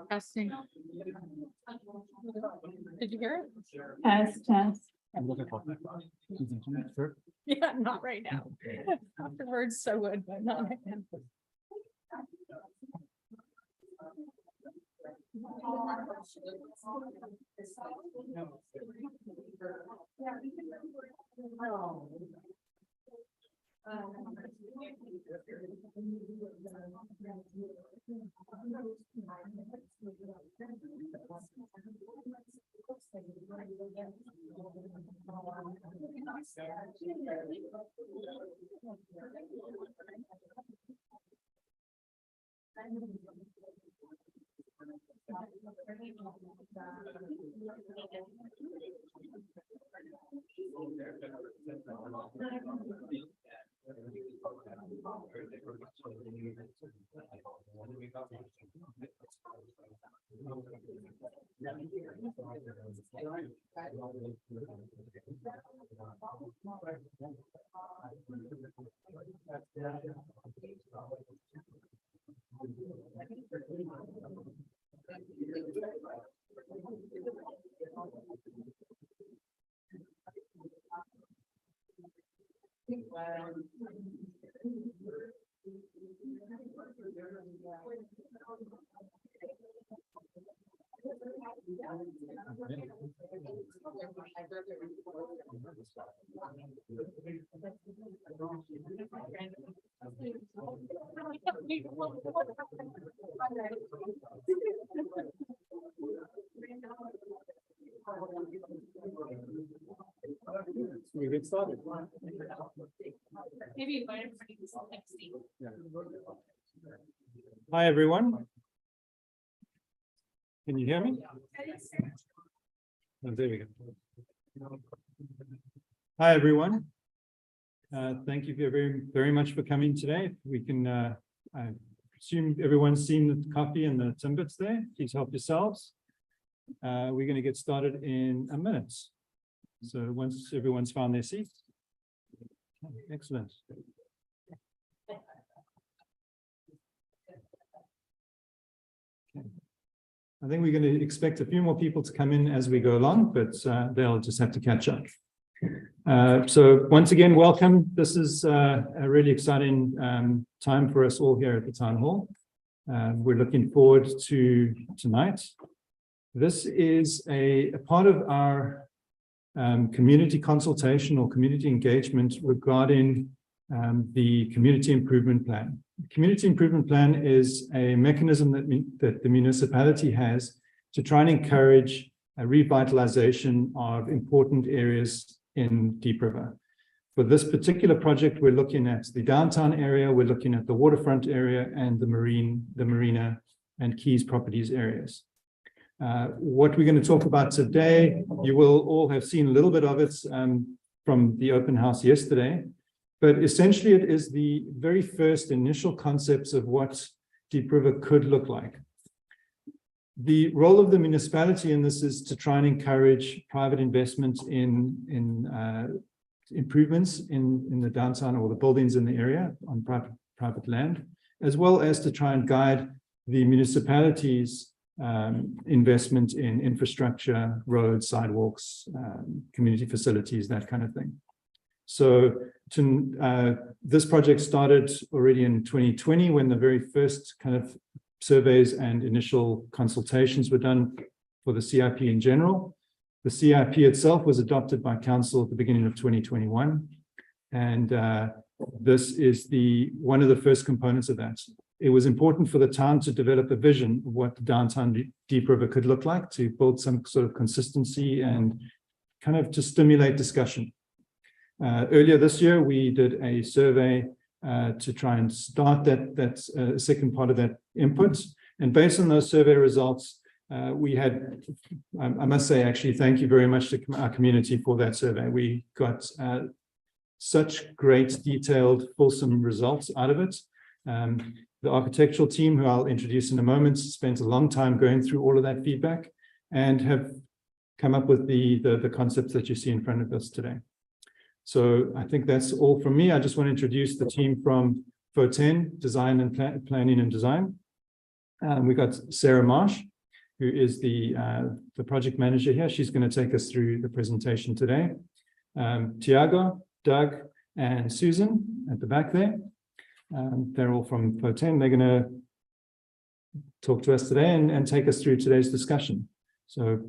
Testing. Did you hear it? Test. I'm looking for that. Yeah, not right now. Afterwards, so would, but not right now. We get started. Maybe Hi, everyone. Can you hear me? Oh, there we go. Hi, everyone. Thank you very much for coming today. We can, I assume everyone's seen the coffee and the Timbits there. Please help yourselves. We're going to get started in a minute. So once everyone's found their seats. Excellent. I think we're going to expect a few more people to come in as we go along, but they'll just have to catch up. So once again, welcome. This is a really exciting time for us all here at the Town Hall. We're looking forward to tonight. This is a part of our community consultation or community engagement regarding the community improvement plan. The community improvement plan is a mechanism that the municipality has to try and encourage a revitalization of important areas in Deep River. For this particular project, we're looking at the downtown area, we're looking at the waterfront area and the marina and Keys properties areas. What we're going to talk about today, you will all have seen a little bit of it from the open house yesterday, but essentially it is the very first initial concepts of what Deep River could look like. The role of the municipality in this is to try and encourage private investment in improvements in the downtown or the buildings in the area on private land, as well as to try and guide the municipality's investment in infrastructure, roads, sidewalks, community facilities, that kind of thing. So this project started already in 2020 when the very first kind of surveys and initial consultations were done for the CIP in general. The CIP itself was adopted by council at the beginning of 2021. And this is one of the first components of that. It was important for the town to develop a vision of what the downtown Deep River could look like, to build some sort of consistency and kind of to stimulate discussion. Earlier this year, we did a survey to try and start that second part of that input. And based on those survey results, we had, I must say, actually, thank you very much to our community for that survey. We got such great, detailed, fulsome results out of it. The architectural team, who I'll introduce in a moment, spent a long time going through all of that feedback and have come up with the concepts that you see in front of us today. So I think that's all from me. I just want to introduce the team from FO10, Design and Planning and Design. We got Sarah Marsh, who is the project manager here. She's going to take us through the presentation today. Tiago, Doug, and Susan at the back there. They're all from FO10. They're going to talk to us today and take us through today's discussion. So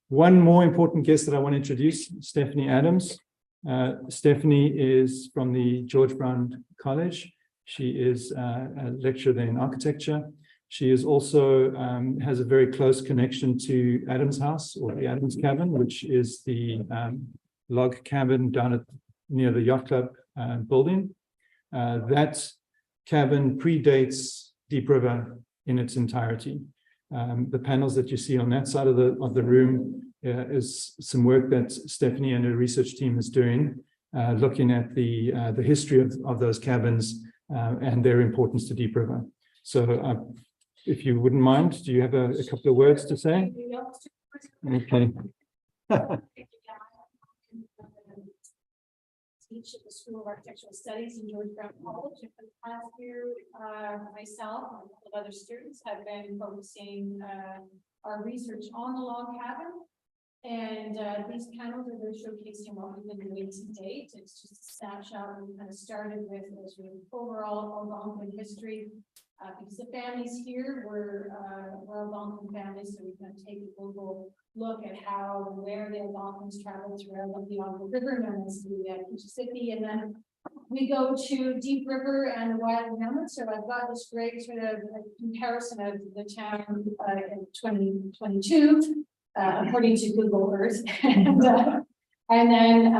one more important guest that I want to introduce, Stephanie Adams. Stephanie is from the George Brown College. She is a lecturer in architecture. She is also has a very close connection to Adams House, or the Adams Cabin, which is the log cabin down near the Yacht Club building. That cabin predates Deep River in its entirety. The panels that you see on that side of the room is some work that Stephanie and her research team is doing, looking at the history of those cabins and their importance to Deep River. So if you wouldn't mind, do you have a couple of words to say? Okay. Teach at the School of Architectural Studies in George Brown College. And for the past year, myself and a couple of other students have been focusing our research on the log cabin. And these panels are showcasing what we've been doing to date. It's just a snapshot. We kind of started with the sort of overall Algonquin history. Because the families here were Algonquin families, so we can take a global look at where the Algonquins traveled throughout the Algonquin River, known as the Mississippi, and then we go to Deep River and the Wiley Hamlet. So I've got this great sort of comparison of the town in 2022, according to Google Earth, and then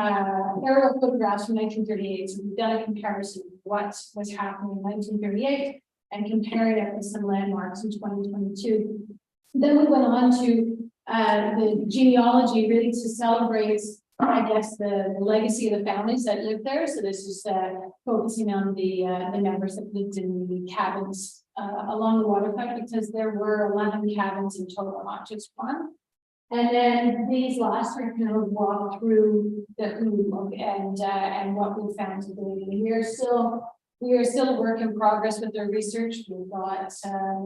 aerial photographs from 1938. So we've done a comparison of what was happening in 1938. And comparing it with some landmarks in 2022. Then we went on to the genealogy, really to celebrate, I guess, the legacy of the families that lived there. So this is focusing on the members that lived in the cabins along the waterfront, because there were 11 cabins in total, not just one. And then these last three kind of walk through the who and what we found today. We are still a work in progress with our research. We've got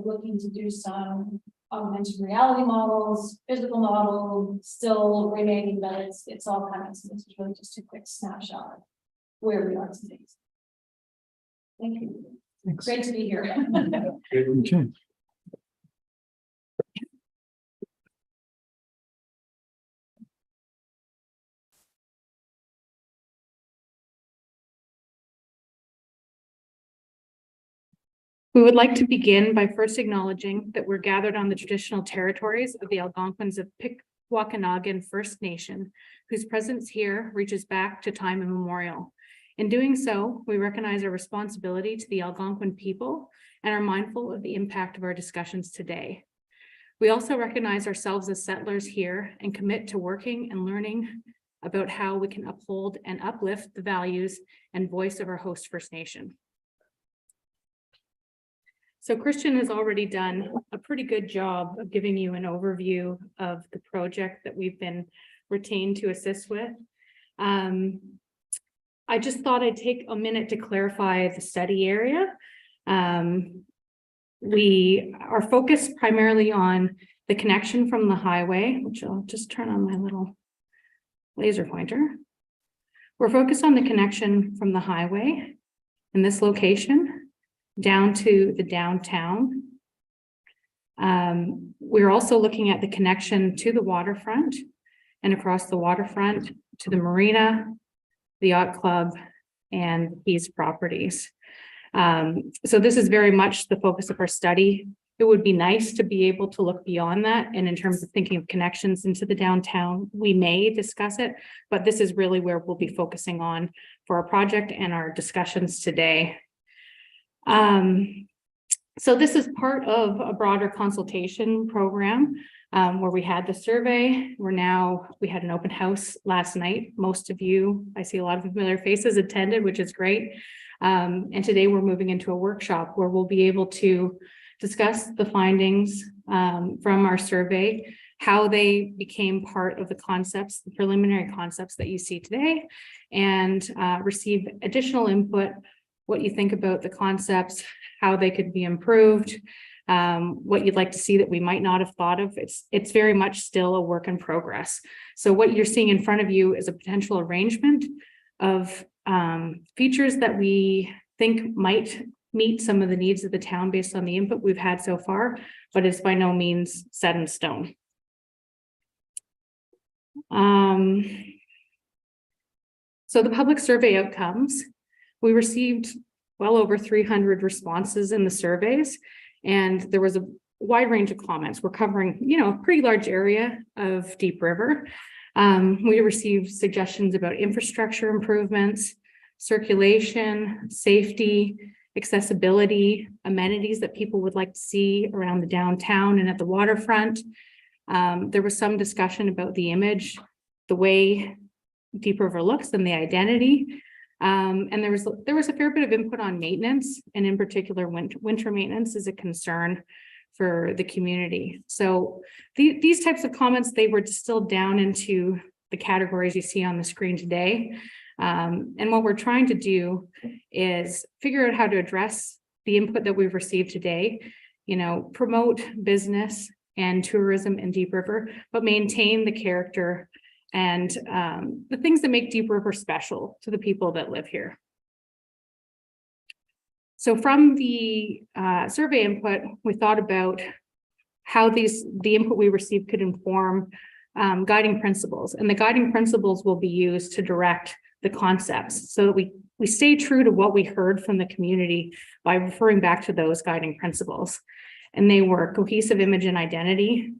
looking to do some augmented reality models, physical model still remaining, but it's all coming. So this is really just a quick snapshot of where we are today. Thank you. Thanks. Great to be here. Okay. We would like to begin by first acknowledging that we're gathered on the traditional territories of the Algonquins of Pikwakanagan First Nation, whose presence here reaches back to time immemorial. In doing so, we recognize our responsibility to the Algonquin people and are mindful of the impact of our discussions today. We also recognize ourselves as settlers here and commit to working and learning about how we can uphold and uplift the values and voice of our host First Nation. So Christian has already done a pretty good job of giving you an overview of the project that we've been retained to assist with. I just thought I'd take a minute to clarify the study area. We are focused primarily on the connection from the highway, which I'll just turn on my little laser pointer. We're focused on the connection from the highway in this location down to the downtown. We're also looking at the connection to the waterfront and across the waterfront to the marina, the yacht club, and these properties. So this is very much the focus of our study. It would be nice to be able to look beyond that. And in terms of thinking of connections into the downtown, we may discuss it, but this is really where we'll be focusing on for our project and our discussions today. So this is part of a broader consultation program where we had the survey. We had an open house last night. Most of you, I see a lot of familiar faces attended, which is great. And today we're moving into a workshop where we'll be able to discuss the findings from our survey, how they became part of the concepts, the preliminary concepts that you see today, and receive additional input, what you think about the concepts, how they could be improved, what you'd like to see that we might not have thought of. It's very much still a work in progress. So what you're seeing in front of you is a potential arrangement of features that we think might meet some of the needs of the town based on the input we've had so far, but it's by no means set in stone. So the public survey outcomes, we received well over 300 responses in the surveys, and there was a wide range of comments. We're covering, a pretty large area of Deep River. We received suggestions about infrastructure improvements, circulation, safety, accessibility, amenities that people would like to see around the downtown and at the waterfront. There was some discussion about the image, the way Deep River looks and the identity. And there was a fair bit of input on maintenance, and in particular, winter maintenance is a concern for the community. So these types of comments, they were distilled down into the categories you see on the screen today. And what we're trying to do is figure out how to address the input that we've received today, promote business and tourism in Deep River, but maintain the character and the things that make Deep River special to the people that live here. So from the survey input, we thought about how the input we received could inform guiding principles, and the guiding principles will be used to direct the concepts so that we stay true to what we heard from the community by referring back to those guiding principles. And they were cohesive image and identity,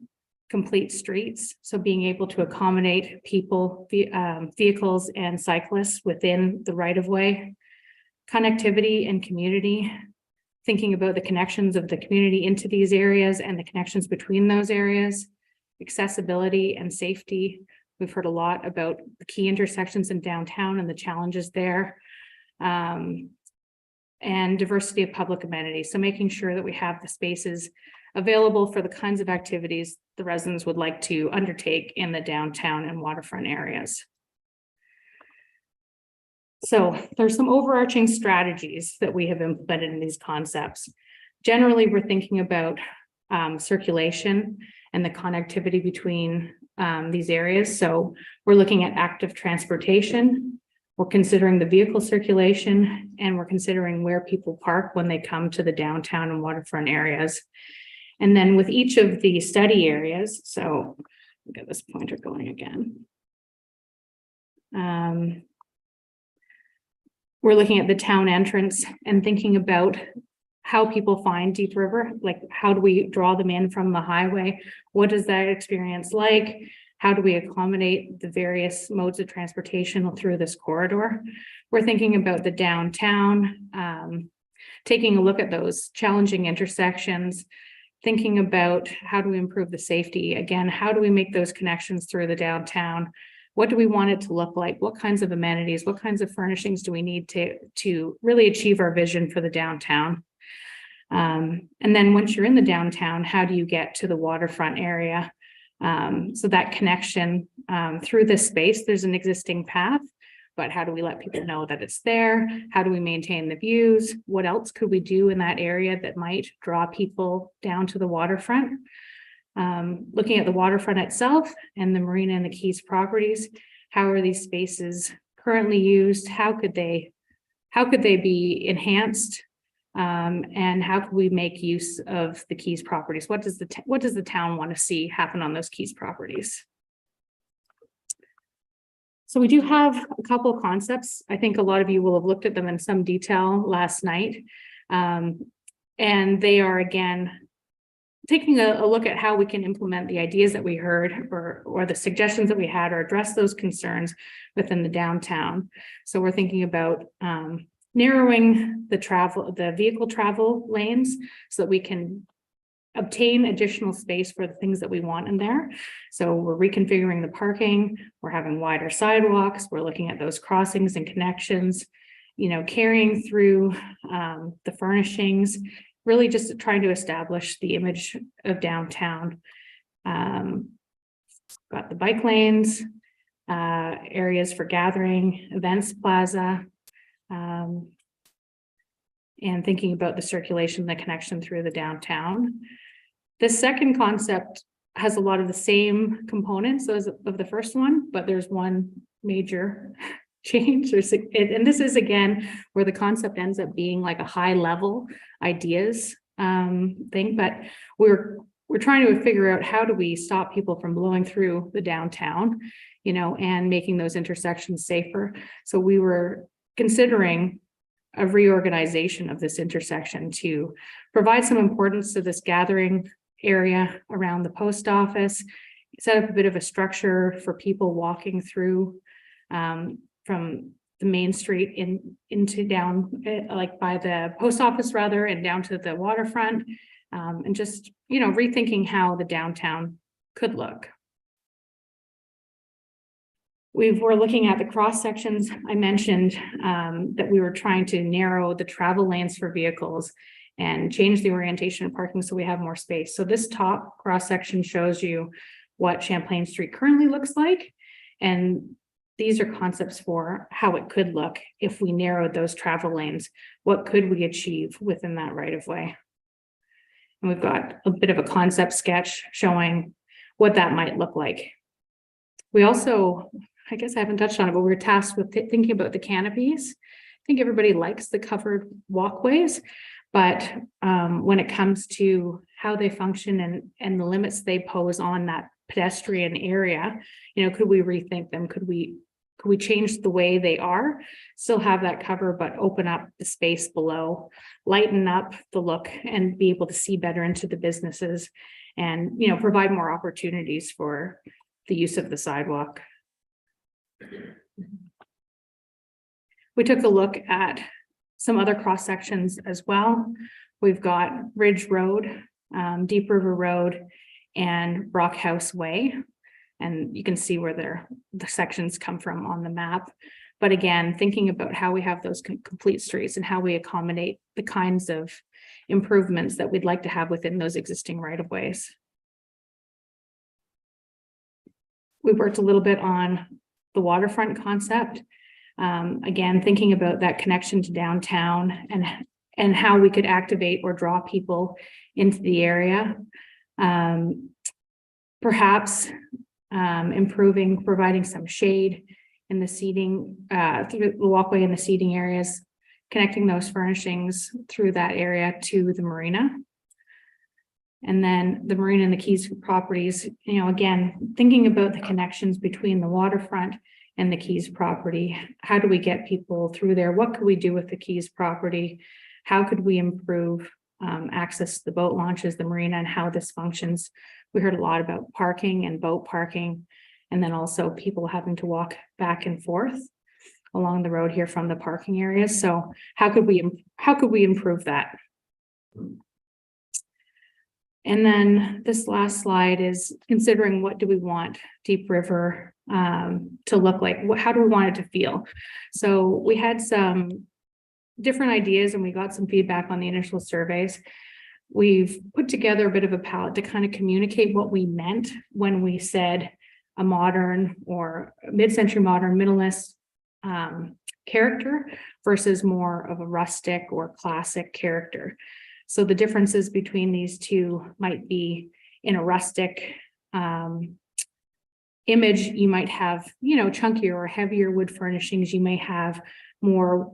complete streets, so being able to accommodate people, vehicles and cyclists within the right-of-way, connectivity and community, thinking about the connections of the community into these areas and the connections between those areas, accessibility and safety. We've heard a lot about the key intersections in downtown and the challenges there, and diversity of public amenities. So making sure that we have the spaces available for the kinds of activities the residents would like to undertake in the downtown and waterfront areas. So there's some overarching strategies that we have implemented in these concepts. Generally, we're thinking about circulation and the connectivity between these areas. So we're looking at active transportation, we're considering the vehicle circulation, and we're considering where people park when they come to the downtown and waterfront areas. And then with each of the study areas, so I'll get this pointer going again. We're looking at the town entrance and thinking about how people find Deep River, like how do we draw them in from the highway? What is that experience like? How do we accommodate the various modes of transportation through this corridor? We're thinking about the downtown, taking a look at those challenging intersections, thinking about how do we improve the safety? Again, how do we make those connections through the downtown? What do we want it to look like? What kinds of amenities, what kinds of furnishings do we need to really achieve our vision for the downtown? And then once you're in the downtown, how do you get to the waterfront area? So that connection through this space, there's an existing path, but how do we let people know that it's there? How do we maintain the views? What else could we do in that area that might draw people down to the waterfront? Looking at the waterfront itself and the marina and the Keys properties, how are these spaces currently used? How could they be enhanced? And how can we make use of the Keys properties? What does the town want to see happen on those Keys properties? So we do have a couple of concepts. I think a lot of you will have looked at them in some detail last night. And they are, again, taking a look at how we can implement the ideas that we heard or the suggestions that we had or address those concerns within the downtown. So we're thinking about narrowing the vehicle travel lanes so that we can obtain additional space for the things that we want in there. So we're reconfiguring the parking, we're having wider sidewalks, we're looking at those crossings and connections, carrying through the furnishings, really just trying to establish the image of downtown. got the bike lanes, areas for gathering, events plaza, and thinking about the circulation, the connection through the downtown. The second concept has a lot of the same components as of the first one, but there's one major change. And this is again where the concept ends up being like a high level ideas thing, but we're trying to figure out how do we stop people from blowing through the downtown, you know, and making those intersections safer. So we were considering a reorganization of this intersection to provide some importance to this gathering area around the post office, set up a bit of a structure for people walking through from the main street into down like by the post office rather, and down to the waterfront, and just, you know, rethinking how the downtown could look. We're looking at the cross sections. I mentioned that we were trying to narrow the travel lanes for vehicles and change the orientation of parking so we have more space. So this top cross section shows you what Champlain Street currently looks like. And these are concepts for how it could look if we narrowed those travel lanes. What could we achieve within that right of way? And we've got a bit of a concept sketch showing what that might look like. We also, I guess I haven't touched on it, but we're tasked with thinking about the canopies. I think everybody likes the covered walkways, but when it comes to how they function and the limits they pose on that pedestrian area, you know, could we rethink them? Could we change the way they are, still have that cover, but open up the space below, lighten up the look and be able to see better into the businesses and, you know, provide more opportunities for the use of the sidewalk. We took a look at some other cross sections as well. We've got Ridge Road, Deep River Road, and Brockhouse Way. And you can see where the sections come from on the map. But again, thinking about how we have those complete streets and how we accommodate the kinds of improvements that we'd like to have within those existing right-of-ways. We worked a little bit on the waterfront concept. Again, thinking about that connection to downtown and how we could activate or draw people into the area. Perhaps providing some shade in the seating, through the walkway in the seating areas, connecting those furnishings through that area to the marina. And then the marina and the Keys properties, you know, again, thinking about the connections between the waterfront and the Keys property. How do we get people through there? What could we do with the Keys property? How could we improve access to the boat launches, the marina, and how this functions? We heard a lot about parking and boat parking, and then also people having to walk back and forth along the road here from the parking areas. So how could we improve that? And then this last slide is considering what do we want Deep River to look like? How do we want it to feel? So we had some different ideas and we got some feedback on the initial surveys. We've put together a bit of a palette to kind of communicate what we meant when we said a modern or mid-century modern minimalist character versus more of a rustic or classic character. So the differences between these two might be in a rustic image, you might have, you know, chunkier or heavier wood furnishings. You may have more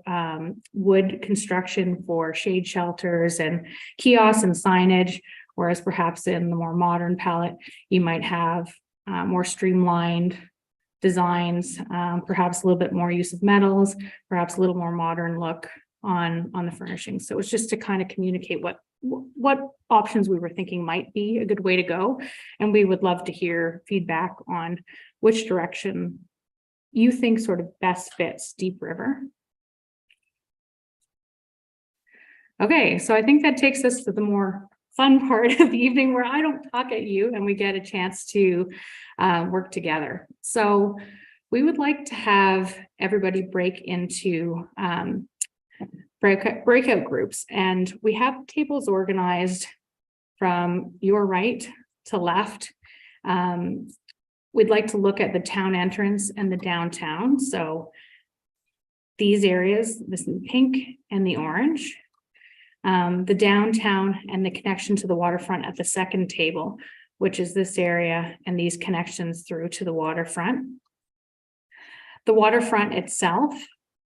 wood construction for shade shelters and kiosks and signage, whereas perhaps in the more modern palette, you might have more streamlined designs, perhaps a little bit more use of metals, perhaps a little more modern look on the furnishings. So it's just to kind of communicate what options we were thinking might be a good way to go. And we would love to hear feedback on which direction you think sort of best fits Deep River. Okay, so I think that takes us to the more fun part of the evening where I don't talk at you and we get a chance to work together. So we would like to have everybody break into breakout groups, and we have tables organized from your right to left. we'd like to look at the town entrance and the downtown. So these areas, this in pink and the orange, the downtown and the connection to the waterfront at the second table, which is this area and these connections through to the waterfront. The waterfront itself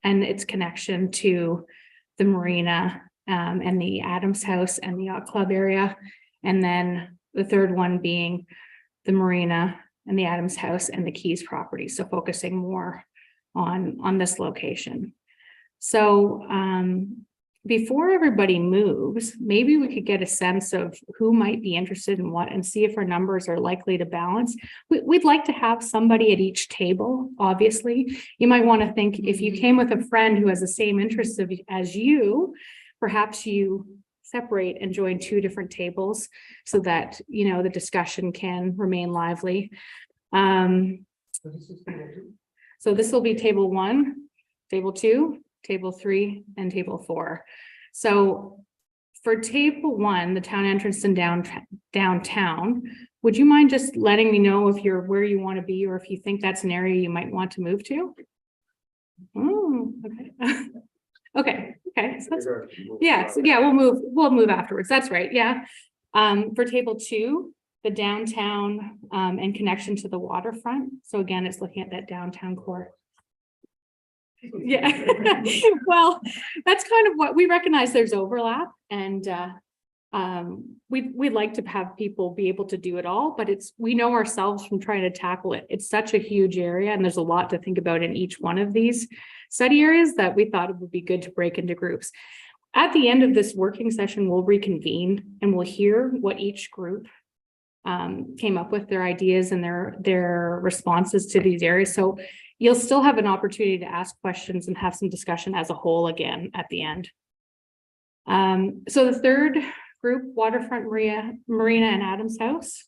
and its connection to the marina and the Adams House and the Yacht Club area. And then the third one being the marina and the Adams House and the Keys property. So focusing more on this location. So before everybody moves, maybe we could get a sense of who might be interested in what and see if our numbers are likely to balance. We'd like to have somebody at each table, obviously. You might want to think if you came with a friend who has the same interests as you, perhaps you separate and join two different tables so that, you know, the discussion can remain lively. So this will be table 1, table 2, table 3, and table 4. So for table 1, the town entrance and downtown, would you mind just letting me know if you're where you want to be or if you think that's an area you might want to move to? Oh, okay. Okay. So that's, yeah, we'll move afterwards. That's right. Yeah. For table 2, the downtown and connection to the waterfront. So again, it's looking at that downtown core. Yeah. Well, that's kind of what we recognize. There's overlap, and we'd like to have people be able to do it all, but we know ourselves from trying to tackle it. It's such a huge area, and there's a lot to think about in each one of these study areas that we thought it would be good to break into groups. At the end of this working session, we'll reconvene and we'll hear what each group came up with, their ideas and their responses to these areas. So you'll still have an opportunity to ask questions and have some discussion as a whole again at the end. So the third group, waterfront, marina and Adams House.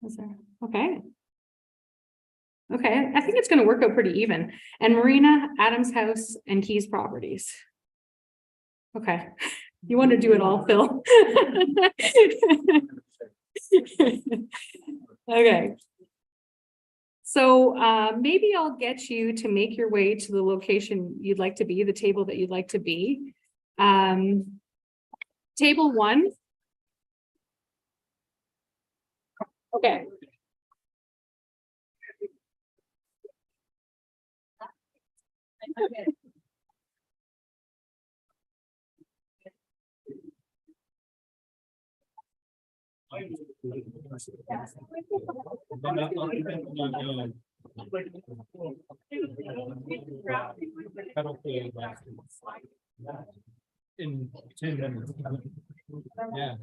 Is there? Okay. I think it's going to work out pretty even. And marina, Adams House, and Keys properties. Okay. You want to do it all, Phil? Okay. So maybe I'll get you to make your way to the location you'd like to be, the table that you'd like to be. Table 1. Okay. In 10 minutes. Yeah.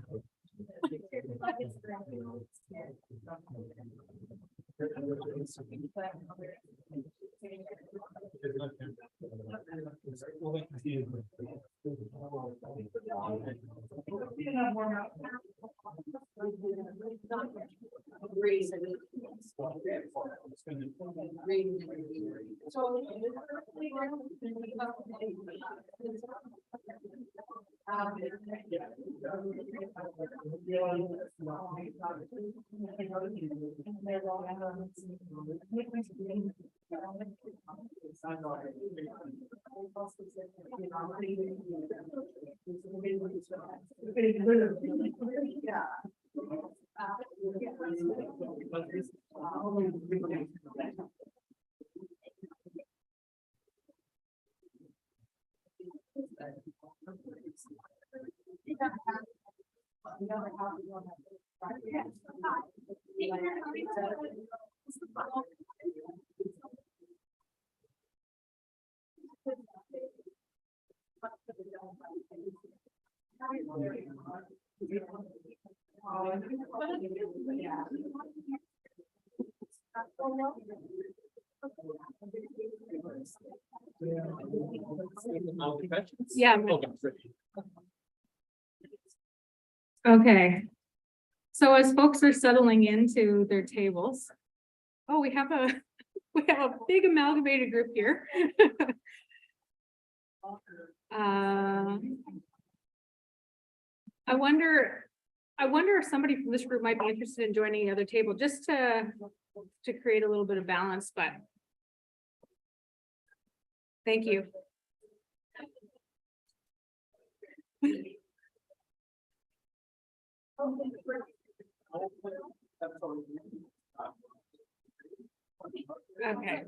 Yeah. Okay. So as folks are settling into their tables, oh, we have a big amalgamated group here. I wonder, I wonder if somebody from this group might be interested in joining the other table, just to create a little bit of balance, but thank you. Okay.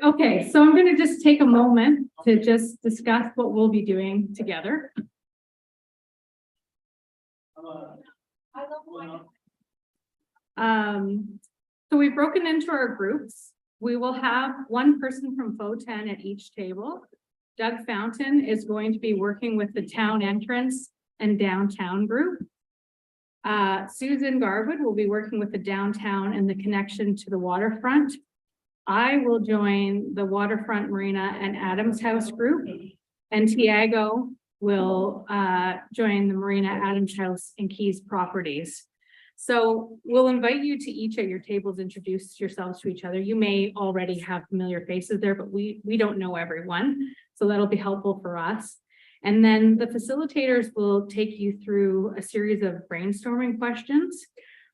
Okay, so I'm going to just take a moment to just discuss what we'll be doing together. So we've broken into our groups. We will have one person from FO10 at each table. Doug Fountain is going to be working with the town entrance and downtown group. Susan Garwood will be working with the downtown and the connection to the waterfront. I will join the waterfront marina and Adams House group, and Tiago will join the marina, Adams House, and Keys properties. So we'll invite you to each at your tables, introduce yourselves to each other. You may already have familiar faces there, but we don't know everyone, so that'll be helpful for us. And then the facilitators will take you through a series of brainstorming questions.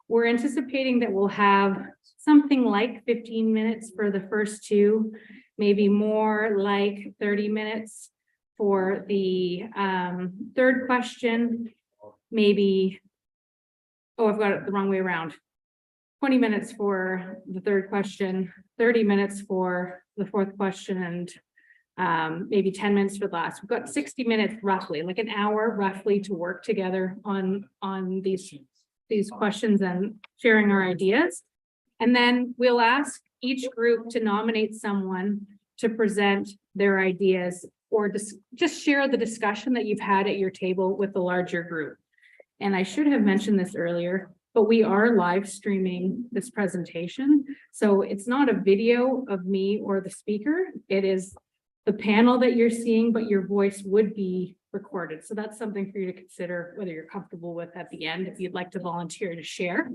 We're anticipating that we'll have something like 15 minutes for the first two, maybe more like 30 minutes for the third question, maybe, oh, I've got it the wrong way around. 20 minutes for the third question, 30 minutes for the fourth question, and maybe 10 minutes for the last. We've got 60 minutes roughly, like an hour roughly, to work together on these questions and sharing our ideas. And then we'll ask each group to nominate someone to present their ideas or just share the discussion that you've had at your table with the larger group. And I should have mentioned this earlier, but we are live streaming this presentation. So it's not a video of me or the speaker. It is the panel that you're seeing, but your voice would be recorded. So that's something for you to consider whether you're comfortable with at the end, if you'd like to volunteer to share.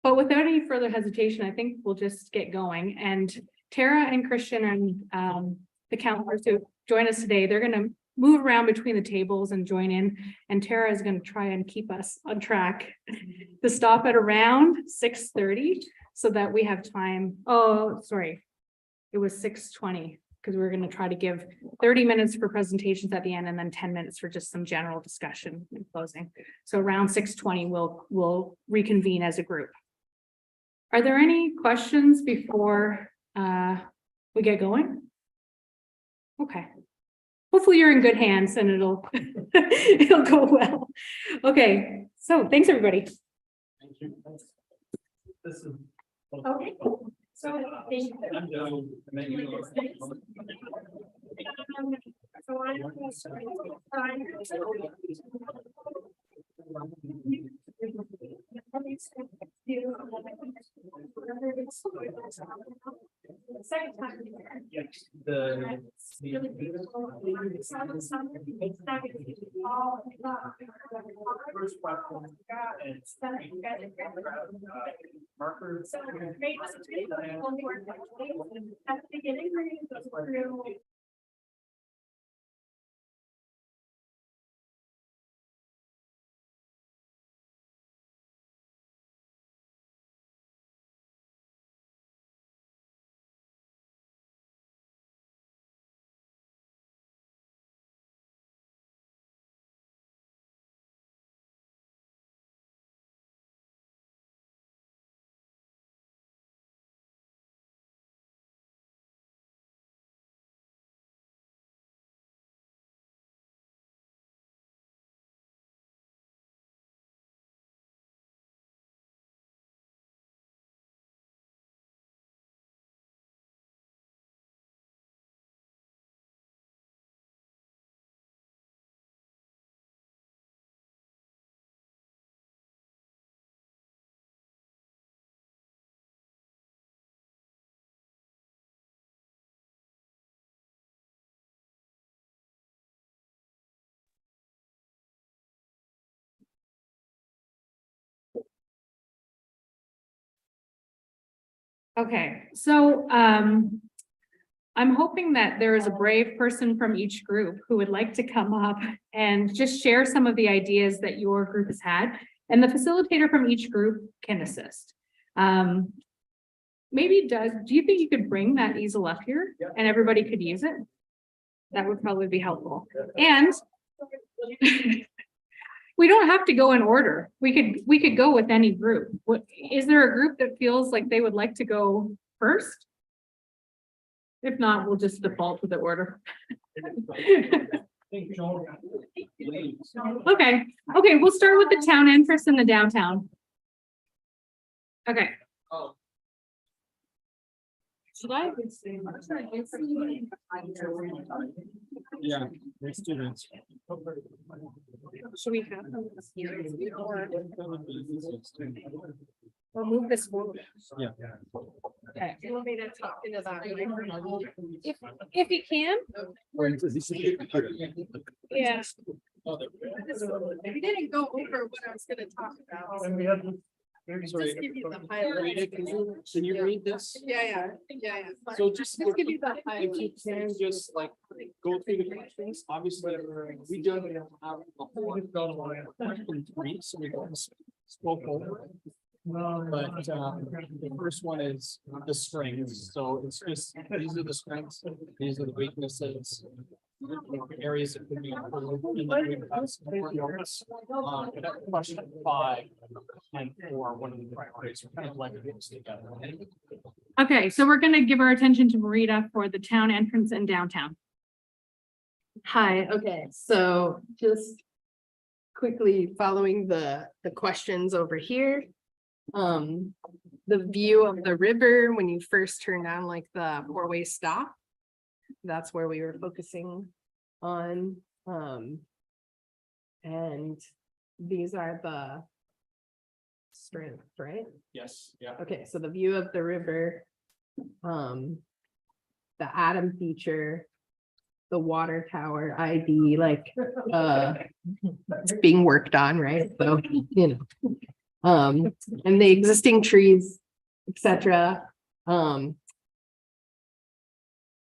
But without any further hesitation, I think we'll just get going. And Tara and Christian and the counselors who join us today, they're going to move around between the tables and join in. And Tara is going to try and keep us on track to stop at around 6:30 so that we have time. Oh, sorry. It was 6:20 because we were going to try to give 30 minutes for presentations at the end and then 10 minutes for just some general discussion and closing. So around 6:20, we'll reconvene as a group. Are there any questions before we get going? Okay. Hopefully you're in good hands and it'll it'll go well. Okay. So thanks everybody. Thank you. This is Okay. So second time. First platform markers. So great. At the beginning, we're going to go through. Okay, so I'm hoping that there is a brave person from each group who would like to come up and just share some of the ideas that your group has had, and the facilitator from each group can assist. Maybe do you think you could bring that easel up here and everybody could use it? That would probably be helpful. And we don't have to go in order. We could go with any group. What, is there a group that feels like they would like to go first? If not, we'll just default to the order. Okay, we'll start with the town entrance and the downtown. Okay. Should I? Yeah, they're students. Should we have them here or move this forward? Yeah. Okay. If you can. Yeah. We didn't go over what I was gonna talk about. And we have. Just give you the highlights. Can you read this? Yeah. So just Just give you the if you highlights. can just like go through the questions, obviously, we don't have the whole question three, so we don't spoke over. it. But the first one is the strengths, so it's just, these are the strengths, these are the weaknesses. Areas that could be improved. And then we have some notes. Question 5 and 4, one of the priorities, we're kind of blending those together. Okay, so we're gonna give our attention to Marita for the town entrance and downtown. Hi, okay, so just quickly following the questions over here. The view of the river when you first turn down like the four-way stop. That's where we were focusing on. And these are the strengths, right? Yes, yeah. Okay, so the view of the river, the Atom feature, the water tower ID, like, it's being worked on, right? So, you know, and the existing trees, etc.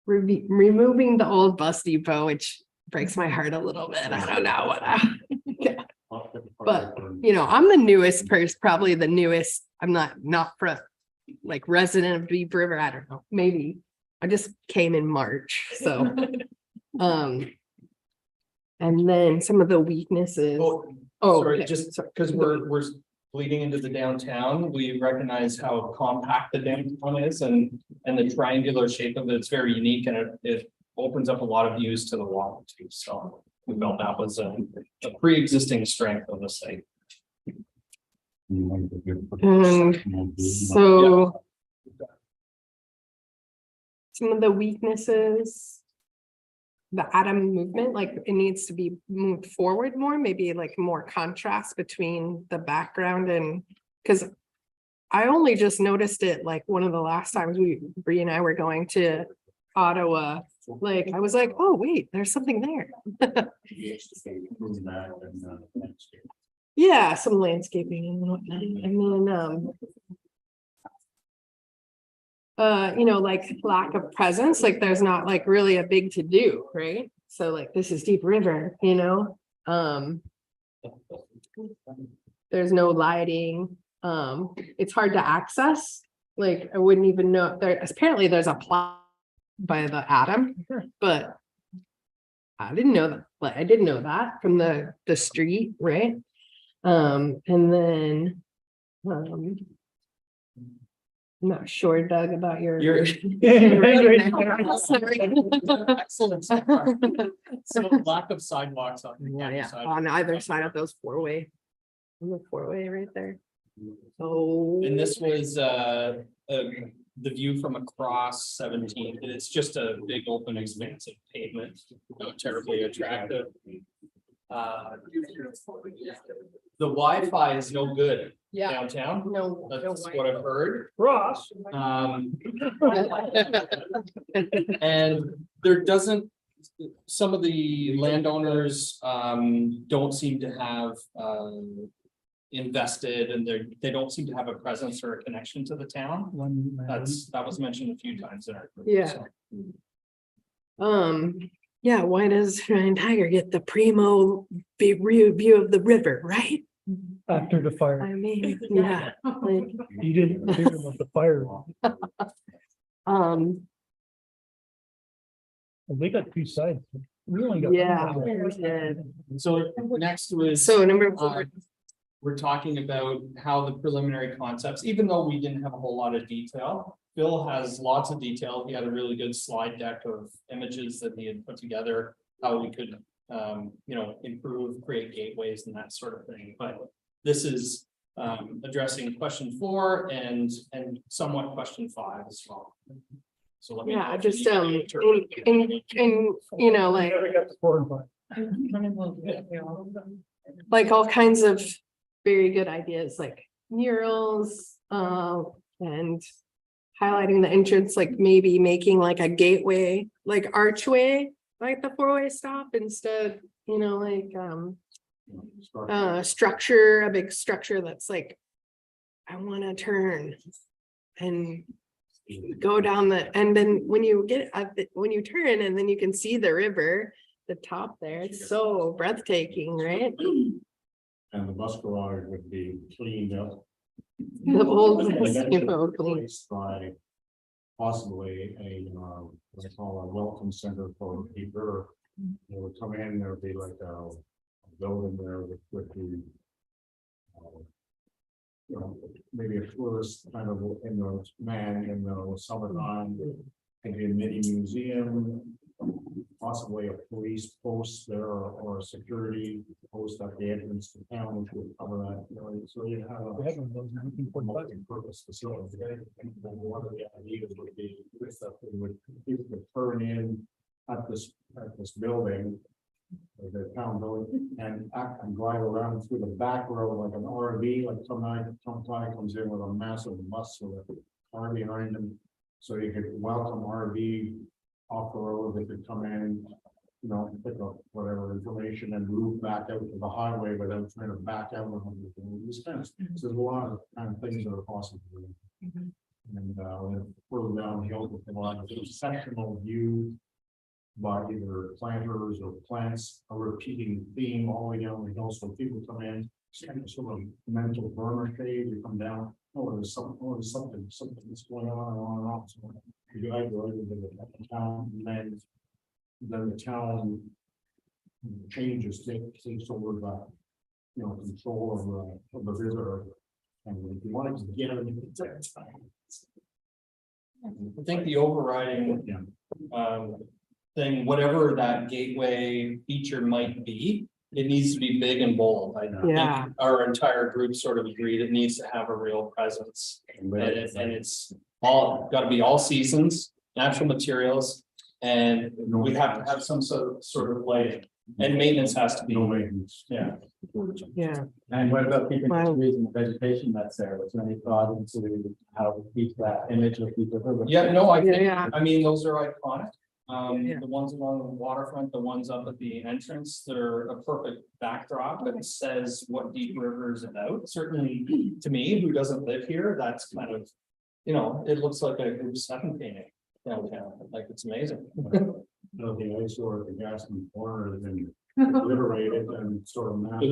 Removing the old bus depot, which breaks my heart a little bit. I don't know what. But, you know, I'm the newest person, probably the newest. I'm not for like resident of Deep River. I don't know, maybe I just came in March, so. And then some of the weaknesses. Sorry, okay. just because we're bleeding into the downtown, we recognize how compact the downtown is and the triangular shape of it. It's very unique and it opens up a lot of views to the water too. So we felt that was a pre-existing strength of the site. And so. Some of the weaknesses. The atom movement, like it needs to be moved forward more, maybe like more contrast between the background and, because I only just noticed it like one of the last times Bree and I were going to Ottawa. Like I was like, oh wait, there's something there. Yeah, some landscaping and whatnot. And then you know, like lack of presence, like there's not like really a big to do, right? So like this is Deep River, you know, there's no lighting, it's hard to access. Like I wouldn't even know there, apparently there's a plot by the Atom, but I didn't know that, like I didn't know that from the street, right? And then I'm not sure, Doug, about your. Excellent. So lack of sidewalks on. Yeah, on either side of those four-way. On the four-way right there. Oh. And this was the view from across 17. It's just a big open expanse of pavement, not terribly attractive. The Wi-Fi is no good Yeah, downtown. no. That's what I've heard. Ross. And there doesn't, some of the landowners don't seem to have invested and they don't seem to have a presence or a connection to the town. That was mentioned a few times in our group. Yeah. So, Yeah, why does Ryan Tiger get the primo view of the river, right? After the fire, I mean, yeah, like, you didn't hear about the fire. We got two sides. We only got. yeah. one. we did. So next was. So number uh, four, We're talking about how the preliminary concepts, even though we didn't have a whole lot of detail. Bill has lots of detail. He had a really good slide deck of images that he had put together, how we could, improve, create gateways and that sort of thing. But this is addressing question 4 and somewhat question 5 as well. So let me. yeah, just, and, you know, like, Never got to 4 and 5. like all kinds of very good ideas, like murals, and highlighting the entrance, like maybe making like a gateway, like archway, like the 4-way stop instead, like, structure, a big structure that's like, I want to turn and go down and then when you get up, when you turn and then you can see the river, the top there, it's so breathtaking, right? And the bus garage would be cleaned up. The old, And eventually people clean. replaced by possibly what I call a welcome center for people. They would come in, there would be like a building there with the maybe a tourist kind of in the summertime, maybe a mini museum, possibly a police post there or a security post at the entrance to town, which would cover that. So you have a We had one of those in 1945. multi-purpose facility. And one of the ideas would be with that, people would turn in at this building, the town building, and drive around through the back road like an RV, like some guy comes in with a massive bus with a car behind him. So you could welcome RV off the road, they could come in, pick up whatever information and move back out to the highway without trying to back out. These kind of, so there's a lot of kind of things that are possible. And further downhill, a lot of sectional view by either planters or plants, a repeating theme all the way down the hill. So people come in, sort of mental burner shade, you come down, there's something that's going on and on and on. So you guys go into the town, and then the town changes, takes over the, control of the visitor. And if you wanted to get them, I think the overriding thing, whatever that gateway feature might be, it needs to be big and bold. I Yeah. think our entire group sort of agreed it needs to have a real presence. And it's all got to be all seasons, natural materials, and we have to have some sort of lighting, and maintenance has to be. no maintenance. Yeah. Yeah. And what about keeping Wow. the trees and the vegetation that's there? Was there any thought into how to keep that image of people? Yeah, no, I think, Yeah. I mean, those are iconic. Yeah. The ones along the waterfront, the ones up at the entrance, they're a perfect backdrop that says what Deep River is about. Certainly to me, who doesn't live here, that's kind of, it looks like a group 7 painting downtown, like it's amazing. The eyesore at the gas and corner has been liberated and sort of masked.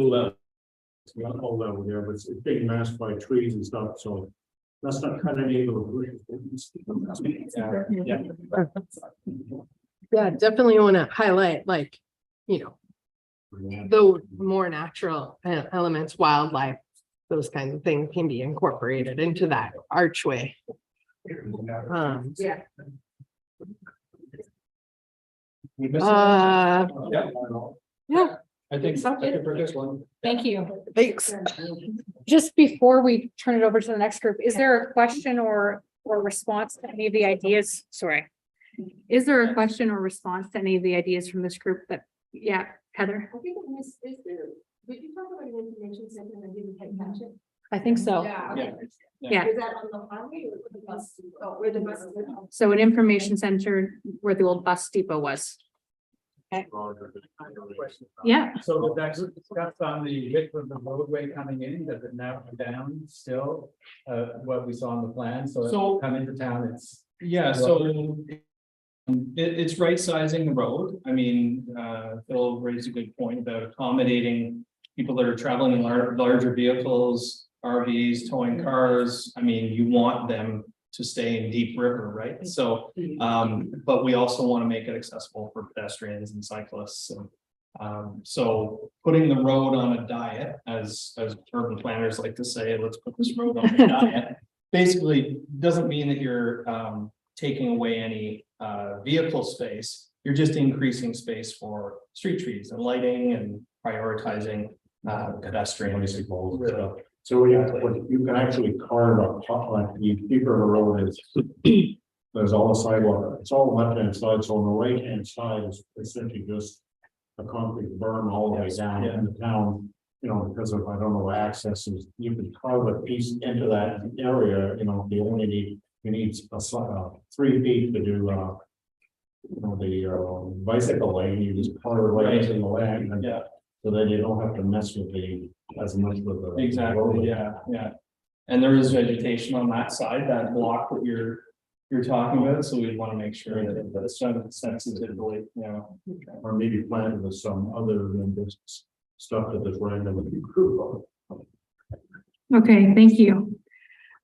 It's got all over there, but it's being masked by trees and stuff, so that's not kind of able Yeah. Yeah, definitely want to highlight, like, the more natural elements, wildlife, those kinds of things can be incorporated into that archway. Yeah. Yeah, I think for this one. Thank you. thanks. Just before we turn it over to the next group, is there a question or response to any of the ideas? Sorry. Is there a question or response to any of the ideas from this group yeah, Heather? I think did you talk about an information center and I didn't catch it? I think so. Yeah. Yeah. Was that on the highway or the bus? Oh, where the bus is? So an information center where the old bus depot was. Yeah. So that's discussed on the width of the roadway coming in, does it narrow down still? What we saw on the plan, so So- come into town, it's. Yeah, so It's right sizing the road. I mean, Phil raised a good point about accommodating people that are traveling in larger vehicles, RVs, towing cars. I mean, you want them to stay in Deep River, right? So, but we also want to make it accessible for pedestrians and cyclists. And, so putting the road on a diet, as urban planners like to say, let's put this road on a diet, basically doesn't mean that you're taking away any vehicle space. You're just increasing space for street trees and lighting and prioritizing pedestrians. So you can actually carve a pot like the deeper the road is. There's all the sidewalk, it's all left hand side, so on the right hand side is essentially just a concrete berm all the way down in the town. You know, because of, I don't know, access is, you can carve a piece into that area, you know, you need a 3 feet to do, you know, the bicycle lane, you just carve right into the land. And so then you don't have to mess with as much with the. Exactly, yeah. And there is vegetation on that side, that block that you're talking about, so we want to make sure that it's done sensitively, you know. Or maybe planted with some other than this stuff that is randomly grew. Okay, thank you.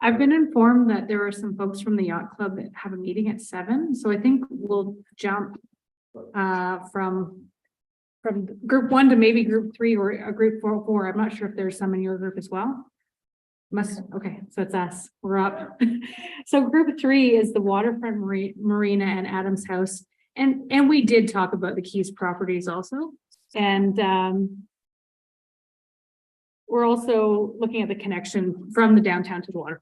I've been informed that there are some folks from the Yacht Club that have a meeting at 7, so I think we'll jump from group 1 to maybe group 3 or a group 4. I'm not sure if there's some in your group as well. Okay, so it's us, we're up. So group 3 is the waterfront marina and Adams House. And we did talk about the Keys properties also. And we're also looking at the connection from the downtown to the water.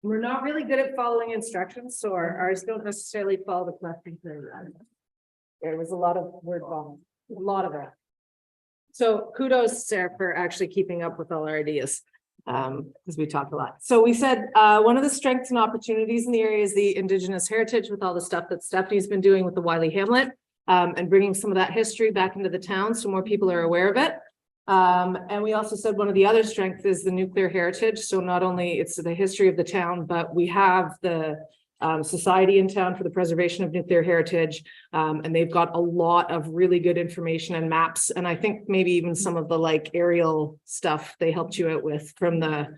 We're not really good at following instructions, so ours don't necessarily follow the collecting thing. There was a lot of word vomit, a lot of it. So kudos, Sarah, for actually keeping up with all our ideas, because we talked a lot. So we said one of the strengths and opportunities in the area is the Indigenous heritage, with all the stuff that Stephanie's been doing with the Wiley Hamlet, and bringing some of that history back into the town so more people are aware of it. And we also said one of the other strengths is the nuclear heritage. So not only it's the history of the town, but we have the Society in town for the Preservation of Nuclear Heritage. And they've got a lot of really good information and maps. And I think maybe even some of the like aerial stuff they helped you out with from the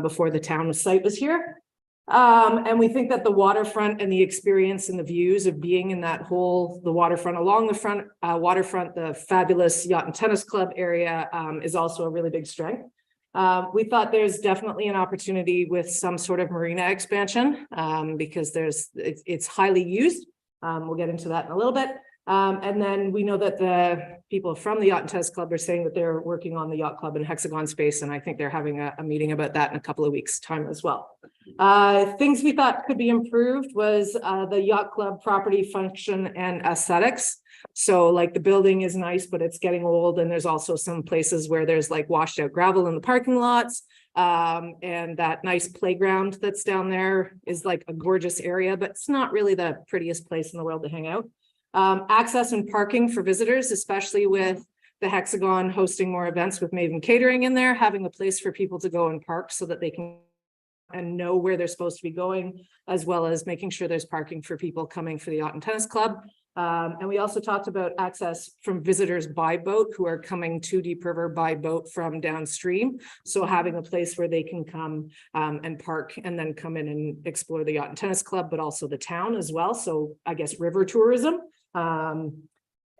before the town site was here. And we think that the waterfront and the experience and the views of being in that whole, the waterfront along the front waterfront, the fabulous Yacht and Tennis Club area is also a really big strength. We thought there's definitely an opportunity with some sort of marina expansion because it's highly used. We'll get into that in a little bit. And then we know that the people from the Yacht and Tennis Club are saying that they're working on the Yacht Club and Hexagon space. And I think they're having a meeting about that in a couple of weeks' time as well. Things we thought could be improved was the Yacht Club property function and aesthetics. So like the building is nice, but it's getting old. And there's also some places where there's like washed out gravel in the parking lots. And that nice playground that's down there is like a gorgeous area, but it's not really the prettiest place in the world to hang out. Access and parking for visitors, especially with the Hexagon hosting more events with Maven Catering in there, having a place for people to go and park so that they can and know where they're supposed to be going, as well as making sure there's parking for people coming for the Yacht and Tennis Club. And we also talked about access from visitors by boat who are coming to Deep River by boat from downstream. So having a place where they can come and park and then come in and explore the Yacht and Tennis Club, but also the town as well. So I guess river tourism.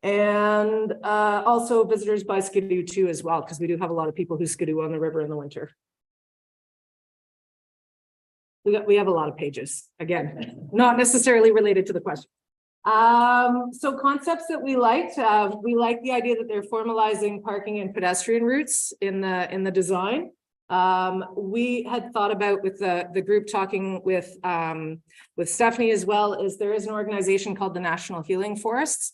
And also visitors by skidoo too as well, because we do have a lot of people who skidoo on the river in the winter. We have a lot of pages, again, not necessarily related to the question. So concepts that we liked the idea that they're formalizing parking and pedestrian routes in the design. We had thought about with the group talking with Stephanie as well, is there is an organization called the National Healing Forests,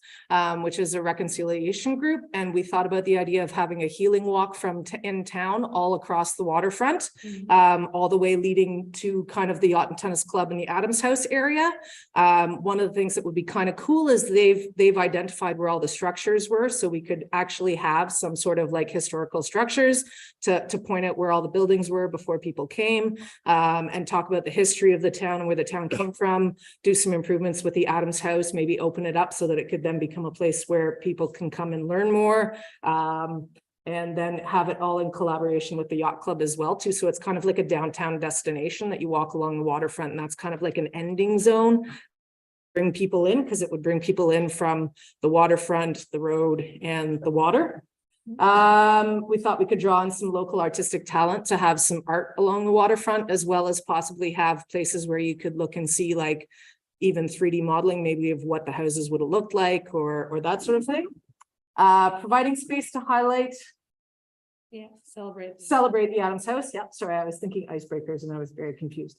which is a reconciliation group. And we thought about the idea of having a healing walk from in town all across the waterfront, all the way leading to kind of the Yacht and Tennis Club in the Adams House area. One of the things that would be kind of cool is they've identified where all the structures were. So we could actually have some sort of like historical structures to point out where all the buildings were before people came, and talk about the history of the town and where the town came from, do some improvements with the Adams House, maybe open it up so that it could then become a place where people can come and learn more. And then have it all in collaboration with the Yacht Club as well too. So it's kind of like a downtown destination that you walk along the waterfront, and that's kind of like an ending zone. Bring people in, because it would bring people in from the waterfront, the road, and the water. We thought we could draw on some local artistic talent to have some art along the waterfront, as well as possibly have places where you could look and see like even 3D modeling, maybe of what the houses would have looked like, or that sort of thing. Providing space to highlight. Yeah, celebrate. Celebrate the Adams House. Yep, sorry, I was thinking icebreakers and I was very confused.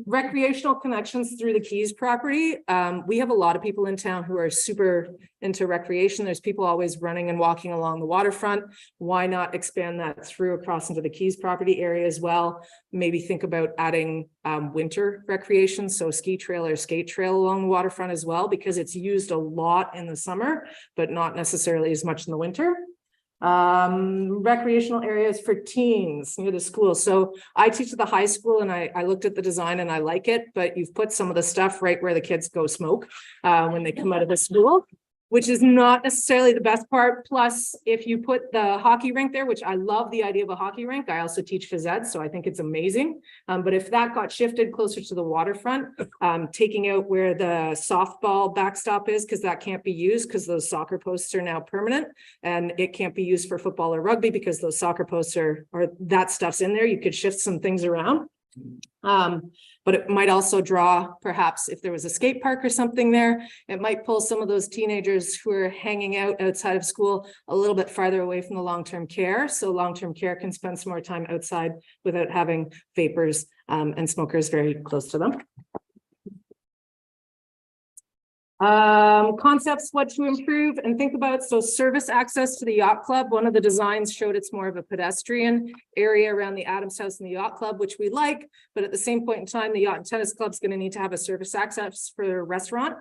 Recreational connections through the Keys property. We have a lot of people in town who are super into recreation. There's people always running and walking along the waterfront. Why not expand that through across into the Keys property area as well? Maybe think about adding winter recreation, so ski trail or skate trail along the waterfront as well, because it's used a lot in the summer, but not necessarily as much in the winter. Recreational areas for teens near the school. So I teach at the high school, and I looked at the design and I like it, but you've put some of the stuff right where the kids go smoke when they come out of the school, which is not necessarily the best part. Plus, if you put the hockey rink there, which I love the idea of a hockey rink, I also teach phys ed, so I think it's amazing. But if that got shifted closer to the waterfront, taking out where the softball backstop is, because that can't be used because those soccer posts are now permanent, and it can't be used for football or rugby because those soccer posts are, or that stuff's in there. You could shift some things around. But it might also draw, perhaps if there was a skate park or something there, it might pull some of those teenagers who are hanging out outside of school a little bit farther away from the long-term care. So long-term care can spend some more time outside without having vapors and smokers very close to them. Concepts, what to improve and think about. So service access to the Yacht Club. One of the designs showed it's more of a pedestrian area around the Adams House and the Yacht Club, which we like, but at the same point in time, the Yacht and Tennis Club is going to need to have a service access for a restaurant.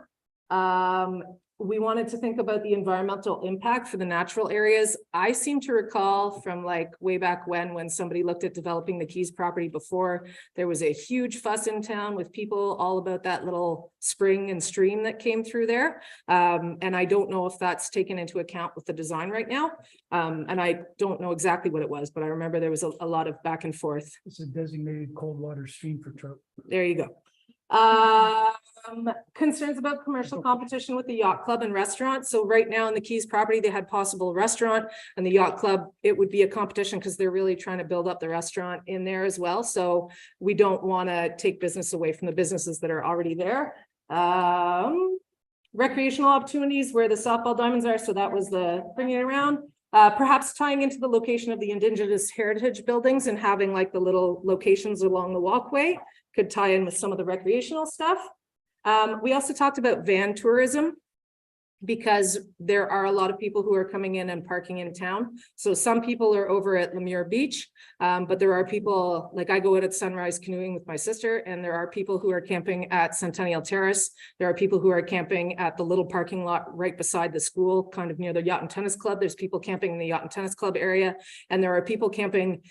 We wanted to think about the environmental impact for the natural areas. I seem to recall from like way back when somebody looked at developing the Keys property before, there was a huge fuss in town with people all about that little spring and stream that came through there. And I don't know if that's taken into account with the design right now. And I don't know exactly what it was, but I remember there was a lot of back and forth. It's a designated cold water stream for trout. There you go. Concerns about commercial competition with the Yacht Club and Restaurants. So right now in the Keys property, they had possible restaurant, and the Yacht Club, it would be a competition because they're really trying to build up the restaurant in there as well. So we don't want to take business away from the businesses that are already there. Recreational opportunities where the softball diamonds are. So that was the bringing it around. Perhaps tying into the location of the Indigenous heritage buildings and having like the little locations along the walkway could tie in with some of the recreational stuff. We also talked about van tourism, because there are a lot of people who are coming in and parking in town. So some people are over at Lemure Beach, but there are people, like I go out at sunrise canoeing with my sister, and there are people who are camping at Centennial Terrace. There are people who are camping at the little parking lot right beside the school, kind of near the Yacht and Tennis Club. There's people camping in the Yacht and Tennis Club area, and there are people camping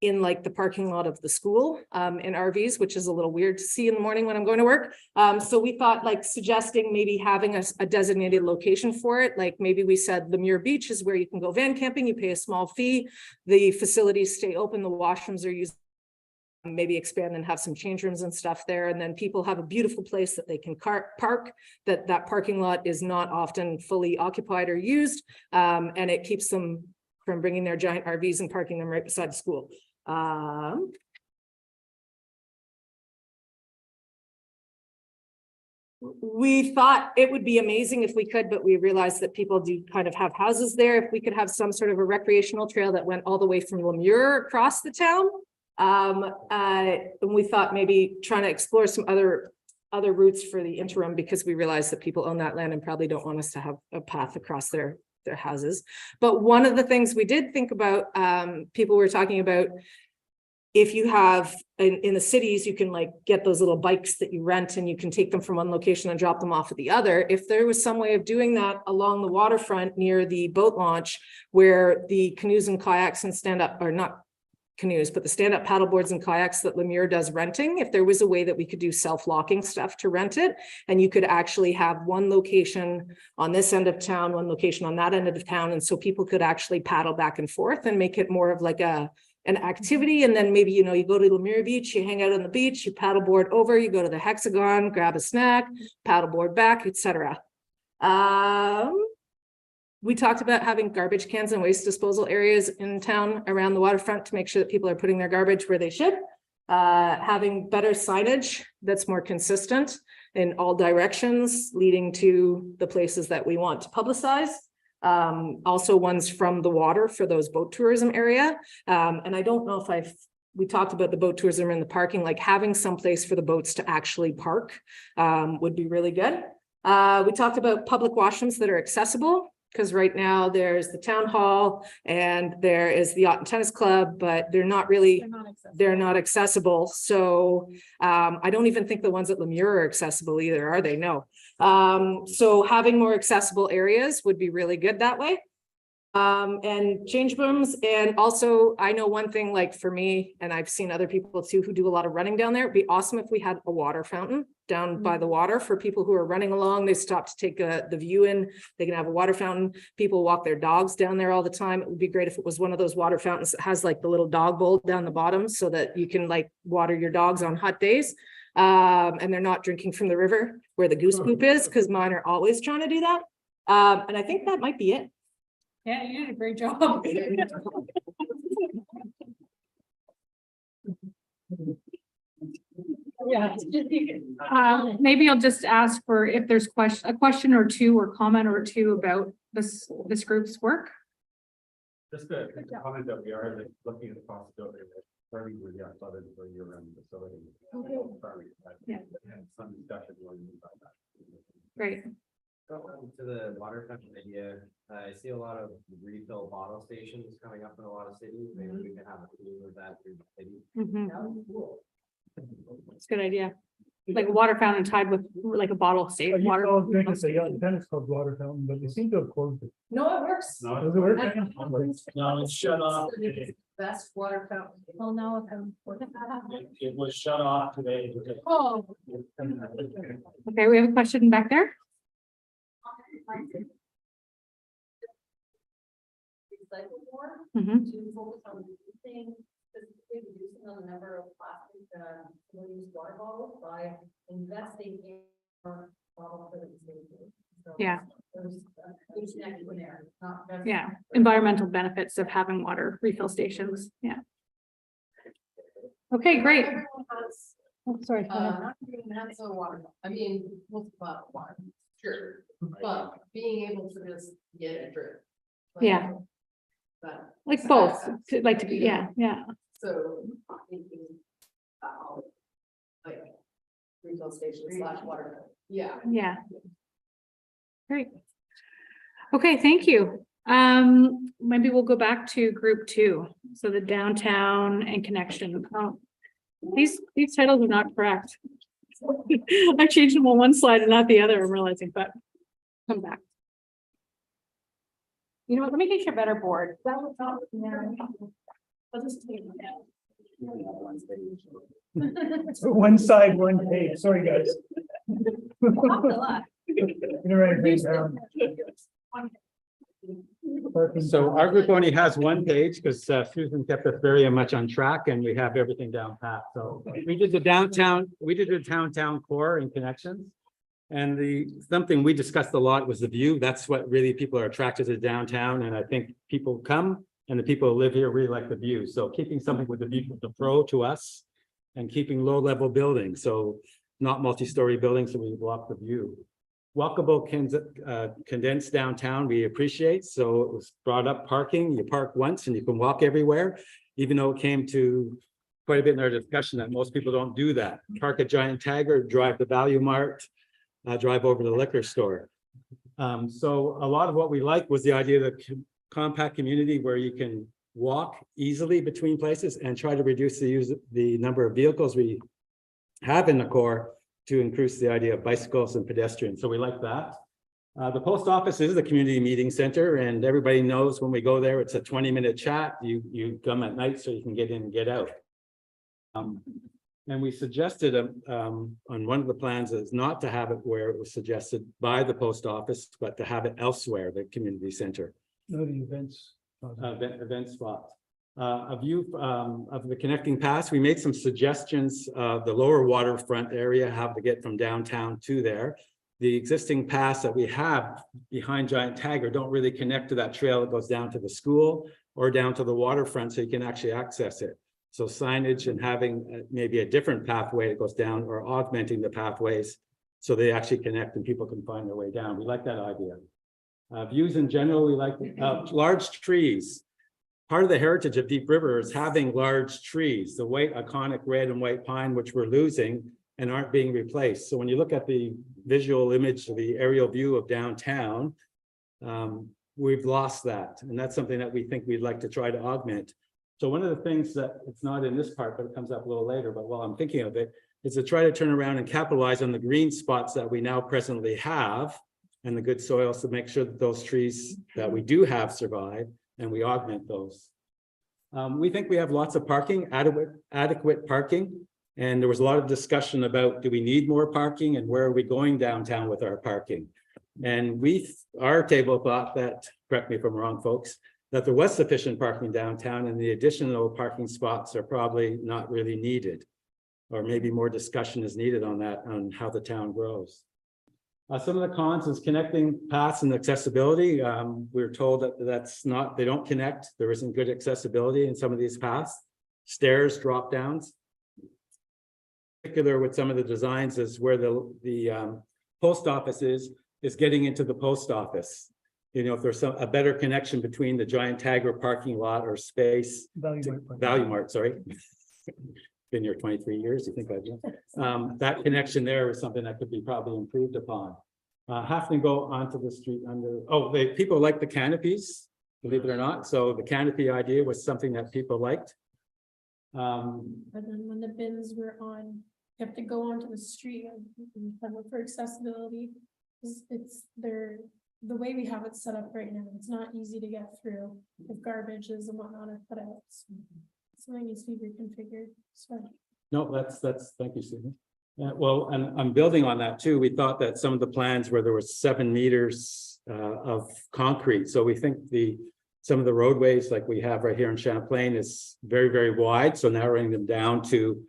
in like the parking lot of the school in RVs, which is a little weird to see in the morning when I'm going to work. So we thought like suggesting maybe having a designated location for it. Like maybe we said Lemure Beach is where you can go van camping, you pay a small fee, the facilities stay open, the washrooms are used, maybe expand and have some change rooms and stuff there. And then people have a beautiful place that they can park, that parking lot is not often fully occupied or used. And it keeps them from bringing their giant RVs and parking them right beside the school. We thought it would be amazing if we could, but we realized that people do kind of have houses there. If we could have some sort of a recreational trail that went all the way from Lemure across the town. And we thought maybe trying to explore some other routes for the interim, because we realized that people own that land and probably don't want us to have a path across their houses. But one of the things we did think about, people were talking about, if you have in the cities, you can like get those little bikes that you rent and you can take them from one location and drop them off at the other. If there was some way of doing that along the waterfront near the boat launch, where the canoes and kayaks can stand up, or not canoes, but the stand-up paddle boards and kayaks that Lemure does renting, if there was a way that we could do self-locking stuff to rent it, and you could actually have one location on this end of town, one location on that end of the town, and so people could actually paddle back and forth and make it more of like an activity. And then maybe, you know, you go to Lemure Beach, you hang out on the beach, you paddleboard over, you go to the Hexagon, grab a snack, paddleboard back, etc. We talked about having garbage cans and waste disposal areas in town around the waterfront to make sure that people are putting their garbage where they should. Having better signage that's more consistent in all directions, leading to the places that we want to publicize. Also ones from the water for those boat tourism area. And I don't know if we talked about the boat tourism in the parking, like having some place for the boats to actually park would be really good. We talked about public washrooms that are accessible, because right now there's the town hall and there is the Yacht and Tennis Club, but they're not accessible. So I don't even think the ones at Lemure are accessible either, are they? No. So having more accessible areas would be really good that way. And change rooms. And also I know one thing, like for me, and I've seen other people too, who do a lot of running down there. It'd be awesome if we had a water fountain down by the water for people who are running along. They stop to take the view in, they can have a water fountain. People walk their dogs down there all the time. It would be great if it was one of those water fountains that has like the little dog bowl down the bottom so that you can like water your dogs on hot days. And they're not drinking from the river where the goose poop is, because mine are always trying to do that. And I think that might be it. Yeah, you did a great job. Yeah. Maybe I'll just ask for if there's a question or two or comment or two about this group's work. Just a comment that we are looking at the possibility of farming with Yacht Club for year-round facility. Yeah. Some discussion about that. Great. To the water fountain idea, I see a lot of refill bottle stations coming up in a lot of cities. Maybe we can have a theme of that through the city. It's a good idea. Like a water fountain tied with like a bottle of state water. It's a Yacht and Tennis Club water fountain, but they seem to have closed it. No, it works. Does it work? No, it's shut off. Best water fountain. Well, now It was shut off today. Oh. Okay, we have a question back there. Recycle more Mhm. to focus on reducing, specifically reducing the number of plastic, single-use water bottles by investing in more bottles for the state. So Yeah. There's connection there, not just. Yeah, environmental benefits of having water refill stations. Yeah. Okay, great. Oh, sorry. go ahead. Not doing that so water, I mean, what's about water, sure, but being able to just get a drip. like, Yeah. But, Like both, like to be, yeah. so thinking about like retail station / water, yeah. Yeah. Great. Okay, thank you. Maybe we'll go back to group 2. So the downtown and connection. Oh, these titles are not correct. I changed them on one slide and not the other, I'm realizing, but come back. You know what, let me get you a better board. I'll just take it down. One side, one page, sorry, guys. Not a lot. You're right, page down. So our group only has one page because Susan kept us very much on track and we have everything down pat. So we did the downtown core and connections. And something we discussed a lot was the view. That's what really people are attracted to downtown. And I think people come and the people who live here really like the view. So keeping something with the view is a pro to us and keeping low level buildings. So not multi-story buildings, so we block the view. Walkable condensed downtown, we appreciate. So it was brought up parking, you park once and you can walk everywhere, even though it came to quite a bit in our discussion that most people don't do that. Park a giant tagger, drive the Value Mart, drive over to the liquor store. So a lot of what we liked was the idea of the compact community where you can walk easily between places and try to reduce the number of vehicles we have in the core to increase the idea of bicycles and pedestrians. So we like that. The post office is the community meeting center, and everybody knows when we go there, it's a 20-minute chat. You come at night so you can get in and get out. And we suggested on one of the plans is not to have it where it was suggested by the post office, but to have it elsewhere, the community center. No, the events. Event spot. A view of the connecting paths, we made some suggestions. The lower waterfront area, how to get from downtown to there. The existing paths that we have behind Giant Tiger don't really connect to that trail that goes down to the school or down to the waterfront, so you can actually access it. So signage and having maybe a different pathway that goes down, or augmenting the pathways so they actually connect and people can find their way down. We like that idea. Views in general, we like large trees. Part of the heritage of Deep River is having large trees, the white iconic red and white pine, which we're losing and aren't being replaced. So when you look at the visual image of the aerial view of downtown, we've lost that. And that's something that we think we'd like to try to augment. So one of the things that it's not in this part, but it comes up a little later, but while I'm thinking of it, is to try to turn around and capitalize on the green spots that we now presently have and the good soils to make sure that those trees that we do have survive and we augment those. We think we have lots of parking, adequate parking. And there was a lot of discussion about, do we need more parking and where are we going downtown with our parking? And our table thought that, correct me if I'm wrong, folks, that there was sufficient parking downtown and the additional parking spots are probably not really needed. Or maybe more discussion is needed on that, on how the town grows. Some of the cons is connecting paths and accessibility. We're told that they don't connect. There isn't good accessibility in some of these paths. Stairs, drop downs. Particular with some of the designs is where the post office is getting into the post office. You know, if there's a better connection between the Giant Tiger parking lot or space, Value Mart, sorry. Been here 23 years, you think I do? That connection there is something that could be probably improved upon. Have to go onto the street under, people like the canopies, believe it or not. So the canopy idea was something that people liked. But then when the bins were on, you have to go onto the street and look for accessibility. The way we have it set up right now, it's not easy to get through if garbages and whatnot are put out. Something needs to be reconfigured. So. No, that's thank you, Susan. Well, and I'm building on that too. We thought that some of the plans where there was 7 meters of concrete. So we think some of the roadways like we have right here in Champlain is very, very wide. So narrowing them down to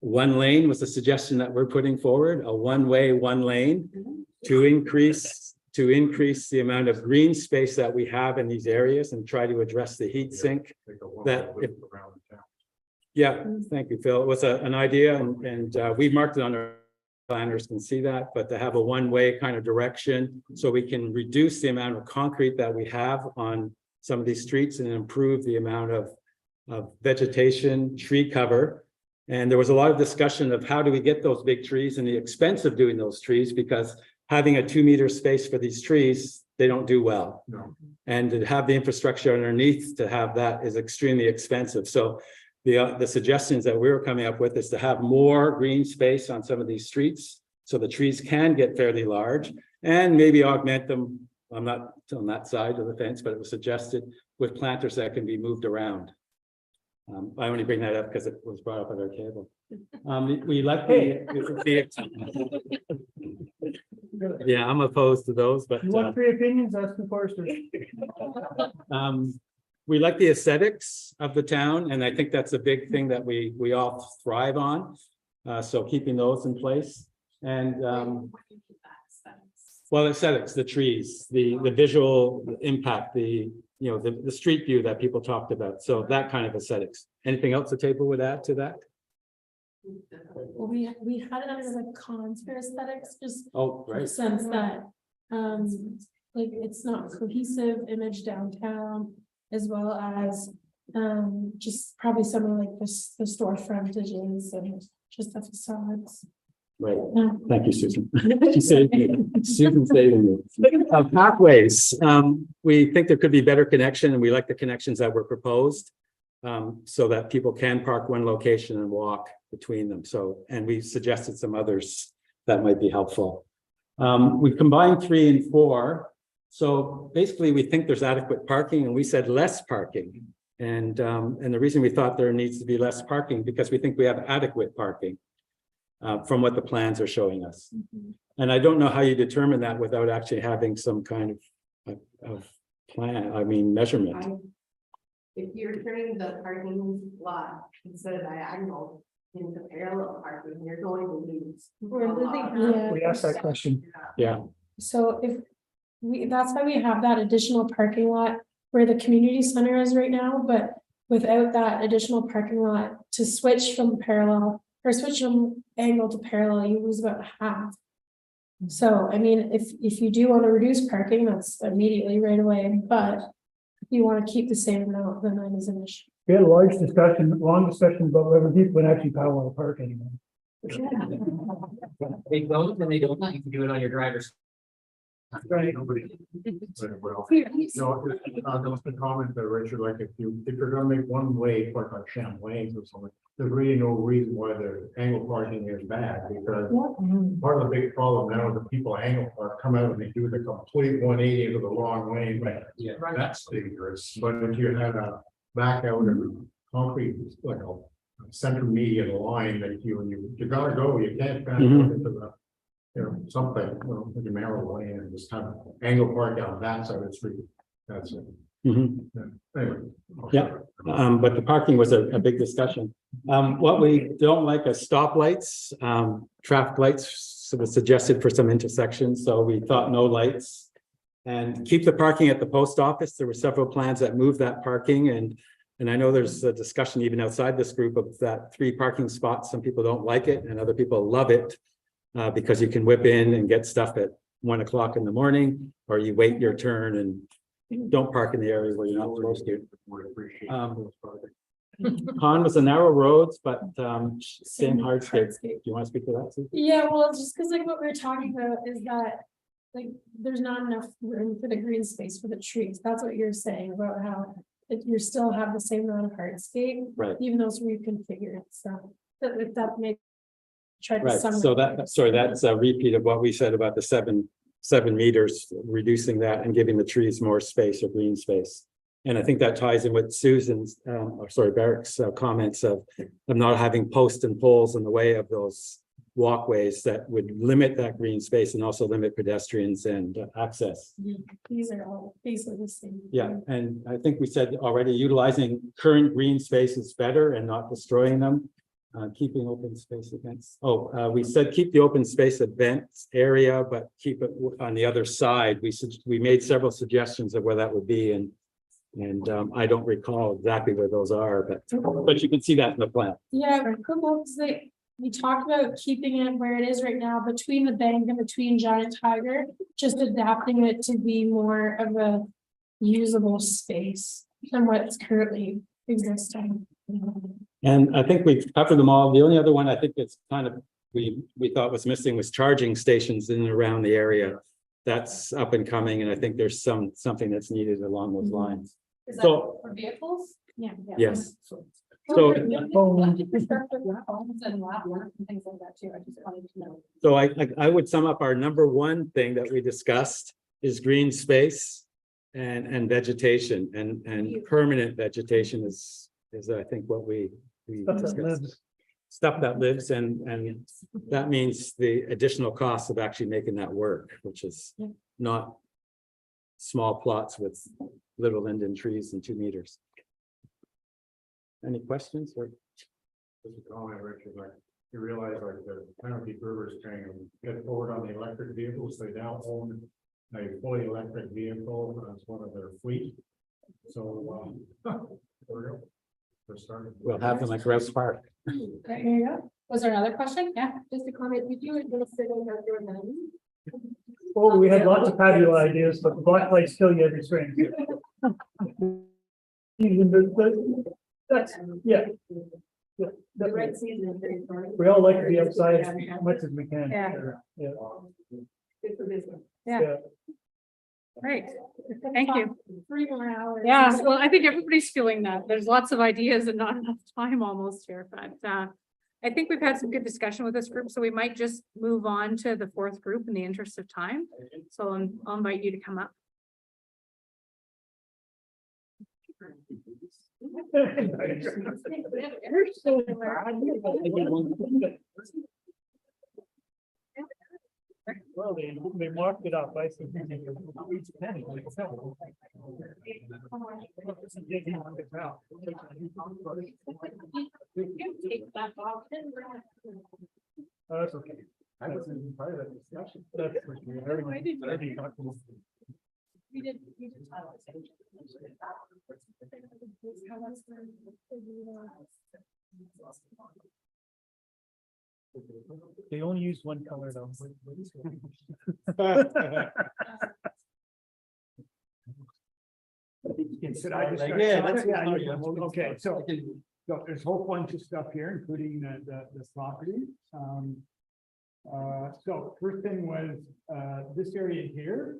1 lane was a suggestion that we're putting forward, a 1-way, 1 lane to increase the amount of green space that we have in these areas and try to address the heat sink. Yeah, thank you, Phil. It was an idea and we marked it on our planners can see that, but to have a 1-way kind of direction so we can reduce the amount of concrete that we have on some of these streets and improve the amount of vegetation, tree cover. And there was a lot of discussion of how do we get those big trees and the expense of doing those trees, because having a 2-meter space for these trees, they don't do well. No. And to have the infrastructure underneath to have that is extremely expensive. So the suggestions that we were coming up with is to have more green space on some of these streets so the trees can get fairly large and maybe augment them. I'm not on that side of the fence, but it was suggested with planters that can be moved around. I only bring that up because it was brought up at our table. We like yeah, I'm opposed to those, but you want 3 opinions? Ask the forester. We like the aesthetics of the town, and I think that's a big thing that we all thrive on. So keeping those in place, and well, aesthetics, the trees, the visual impact, the street view that people talked about. So that kind of aesthetics. Anything else the table would add to that? Well, we had it as like cons for aesthetics, just right. in the sense that like it's not cohesive image downtown, as well as just probably some of like the store frontages and just the facades. Right. Thank you, Susan. She saved me. Susan saving me. Pathways. We think there could be better connection, and we like the connections that were proposed, so that people can park one location and walk between them. So, and we suggested some others that might be helpful. We combined 3 and 4. So basically, we think there's adequate parking, and we said less parking. And the reason we thought there needs to be less parking, because we think we have adequate parking from what the plans are showing us. And I don't know how you determine that without actually having some kind of plan, measurement. If you're turning the parking lot instead of diagonal into parallel parking, you're going to lose. We're losing Yeah. We asked that question. Yeah. So if that's why we have that additional parking lot where the community center is right now, but without that additional parking lot to switch from parallel or switch from angle to parallel, you lose about half. So, I mean, if you do want to reduce parking, that's immediately right away, but if you want to keep the same amount, then that is an issue. We had a long discussion about whether people would actually parallel park anymore. They don't, and they don't, you can do it on your driver's. Right. Nobody. Well, there was the comment that Richard, like if you're gonna make one way, like on Champlain or something, there's really no reason why the angle parking is bad, because part of the big problem now is the people angle park, come out and they do the complete 180 into the wrong lane. Right. Yeah, that's dangerous. But if you had a back out and concrete, like a center median line that you gotta go, you can't back out into the, something, like a narrow lane and just kind of angle park down that side of the street. That's it. Anyway. Yeah, but the parking was a big discussion. What we don't like is stoplights, traffic lights was suggested for some intersections, so we thought no lights. And keep the parking at the post office. There were several plans that moved that parking, and I know there's a discussion even outside this group of that 3 parking spots. Some people don't like it and other people love it. Because you can whip in and get stuff at 1 o'clock in the morning, or you wait your turn and don't park in the area where you're not supposed to. Con was a narrow roads, but same hardscape. Do you want to speak to that, Sue? Yeah, well, just because like what we were talking about is that like there's not enough room for the green space for the trees. That's what you're saying about how you still have the same amount of hardscape, Right. even though it's reconfigured. So if that makes Right, so that's a repeat of what we said about the 7 meters, reducing that and giving the trees more space or green space. And I think that ties in with Susan's, Barrick's comments of not having posts and poles in the way of those walkways that would limit that green space and also limit pedestrians and access. These are all basically the same. Yeah, and I think we said already utilizing current green space is better and not destroying them. Keeping open space events. We said keep the open space events area, but keep it on the other side. We made several suggestions of where that would be, and I don't recall exactly where those are, but you can see that in the plan. Yeah, we talked about keeping it where it is right now between the bank and between Giant Tiger, just adapting it to be more of a usable space than what's currently existing. And I think we've covered them all. The only other one I think that's kind of we thought was missing was charging stations in and around the area. That's up and coming, and I think there's something that's needed along those lines. Is that So for vehicles? Yeah. yes. So And things like that too. I just wanted to know. So I would sum up our number one thing that we discussed is green space and vegetation and permanent vegetation is I think what we discussed. Stuff that lives and that means the additional cost of actually making that work, which is not small plots with little linden trees and 2 meters. Any questions or? Just a comment, Richard, like you realize like the penalty River is trying to get forward on the electric vehicles. They now own a fully electric vehicle as one of their fleet. So we're starting. We'll have them like Grouse Park. There you go. Was there another question? Yeah. Just a comment, did you consider that your name? Oh, we had lots of patio ideas, but the black lights kill you every spring. That's, yeah. The red season is very short. We all like to be outside as much as we can. Yeah. Yeah. Good for business. Yeah. Great. Thank you. 3 more hours. Yeah, well, I think everybody's feeling that. There's lots of ideas and not enough time almost here, but I think we've had some good discussion with this group, so we might just move on to the fourth group in the interest of time. So I'll invite you to come up. Well, they marked it up. I said. That's okay. I wasn't even part of that discussion. We did. They only use one color though. Okay, so there's a whole bunch of stuff here, including the property. So first thing was, this area here.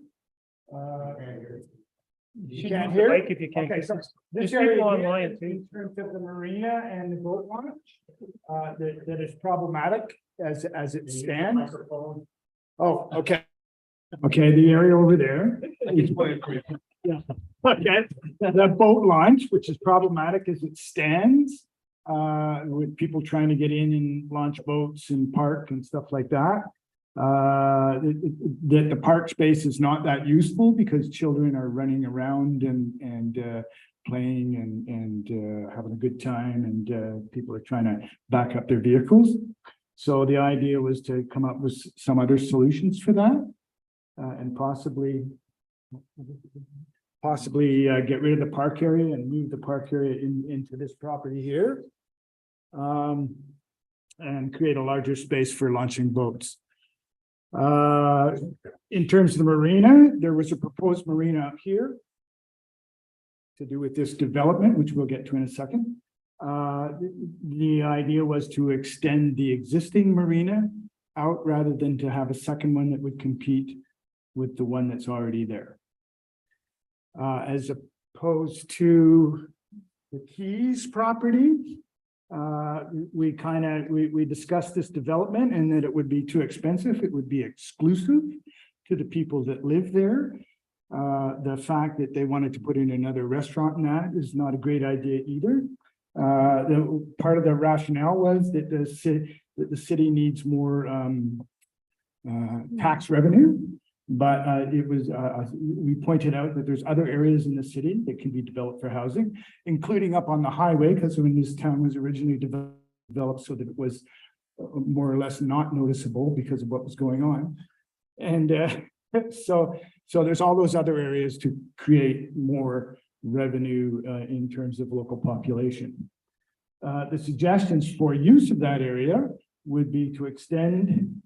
You can't hear? If you can't. Okay, so this There's area people here, online too. in terms of the marina and the boat launch, that is problematic as it stands. Oh, okay. Okay, the area over there. Yeah, okay, the boat launch, which is problematic as it stands, with people trying to get in and launch boats and park and stuff like that. The park space is not that useful because children are running around and playing and having a good time, and people are trying to back up their vehicles. So the idea was to come up with some other solutions for that, and possibly get rid of the park area and move the park area into this property here, and create a larger space for launching boats. In terms of the marina, there was a proposed marina up here to do with this development, which we'll get to in a second. The idea was to extend the existing marina out rather than to have a second one that would compete with the one that's already there. As opposed to the Keys property, we discussed this development and that it would be too expensive. It would be exclusive to the people that live there. The fact that they wanted to put in another restaurant in that is not a great idea either. Part of the rationale was that the city needs more tax revenue. But we pointed out that there's other areas in the city that can be developed for housing, including up on the highway, because when this town was originally developed so that it was more or less not noticeable because of what was going on. And so there's all those other areas to create more revenue in terms of local population. The suggestions for use of that area would be to extend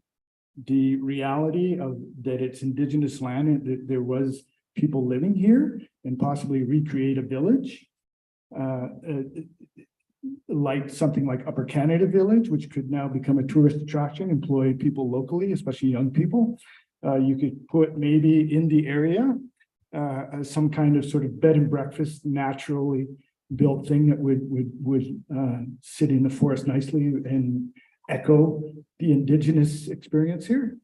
the reality of that it's indigenous land and that there was people living here, and possibly recreate a village, like something like Upper Canada Village, which could now become a tourist attraction, employ people locally, especially young people. You could put maybe in the area some kind of sort of bed and breakfast, naturally built thing that would sit in the forest nicely and echo the indigenous experience here,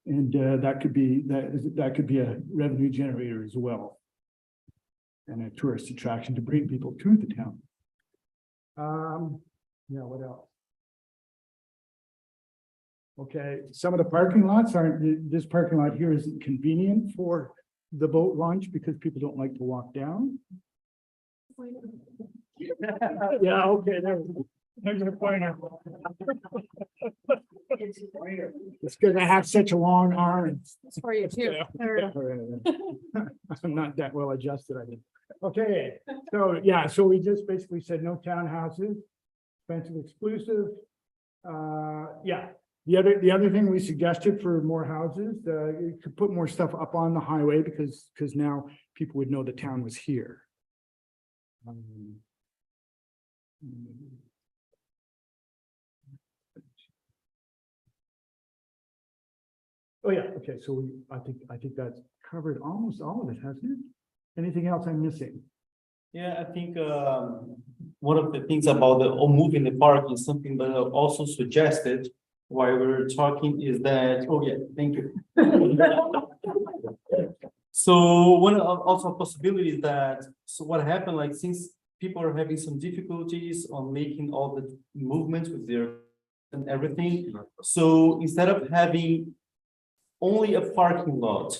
and that could be a revenue generator as well, and a tourist attraction to bring people to the town. Yeah, what else? Okay, some of the parking lots aren't. This parking lot here isn't convenient for the boat launch because people don't like to walk down. Yeah, okay, there's a pointer. It's because I have such a long arm. It's for you too. I'm not that well adjusted, I think. Okay, so yeah, so we just basically said no townhouses, expensive exclusive. Yeah, the other thing we suggested for more houses, you could put more stuff up on the highway because now people would know the town was here. Oh, yeah, okay, so I think that's covered almost all of it, hasn't it? Anything else I'm missing? Yeah, I think one of the things about the moving the park is something that I also suggested while we were talking is that, oh yeah, thank you. So one of also possibilities that, so what happened, like since people are having some difficulties on making all the movements with their and everything, so instead of having only a parking lot,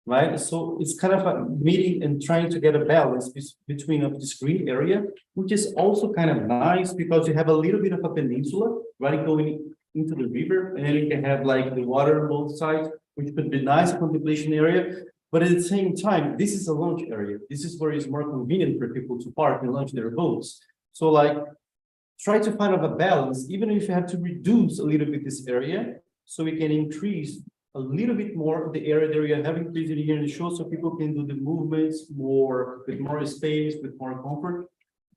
right? So it's kind of a meeting and trying to get a balance between a discrete area, which is also kind of nice because you have a little bit of a peninsula, right, going into the river, and then you can have like the water on both sides, which could be nice contemplation area. But at the same time, this is a launch area. This is where it's more convenient for people to park and launch their boats. So like, try to find out a balance, even if you have to reduce a little bit this area, so we can increase a little bit more of the area that we are having increased here in the show, so people can do the movements more with more space, with more comfort.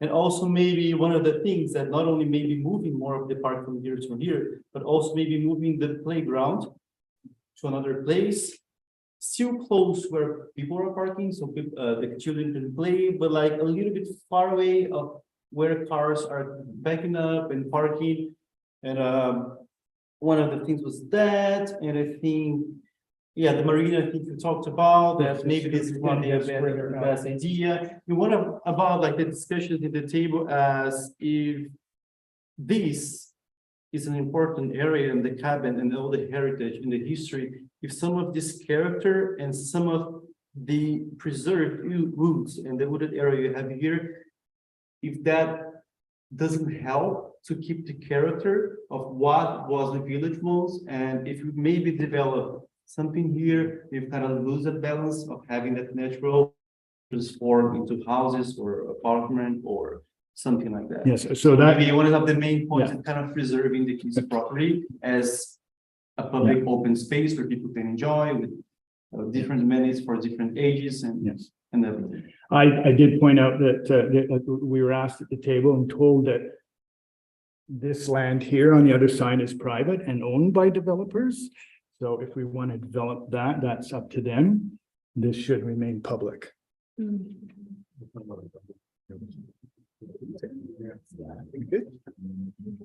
And also maybe one of the things that not only maybe moving more of the park from here to here, but also maybe moving the playground to another place, still close where people are parking, so the children can play, but like a little bit far away of where cars are backing up and parking. And one of the things was that, and I think, yeah, the marina, I think you talked about that, maybe this is one of the best idea. You want to about like the discussions at the table as if this is an important area in the cabin and all the heritage and the history, if some of this character and some of the preserved woods and the wooded area you have here, if that doesn't help to keep the character of what was the village was, and if you maybe develop something here, you kind of lose that balance of having that natural transform into houses or apartment or something like that. Yes, so that maybe one of the main points is kind of preserving the piece of property as a public open space where people can enjoy with different amenities for different ages and yes. And everything. I did point out that we were asked at the table and told that this land here on the other side is private and owned by developers. So if we want to develop that, that's up to them. This should remain public.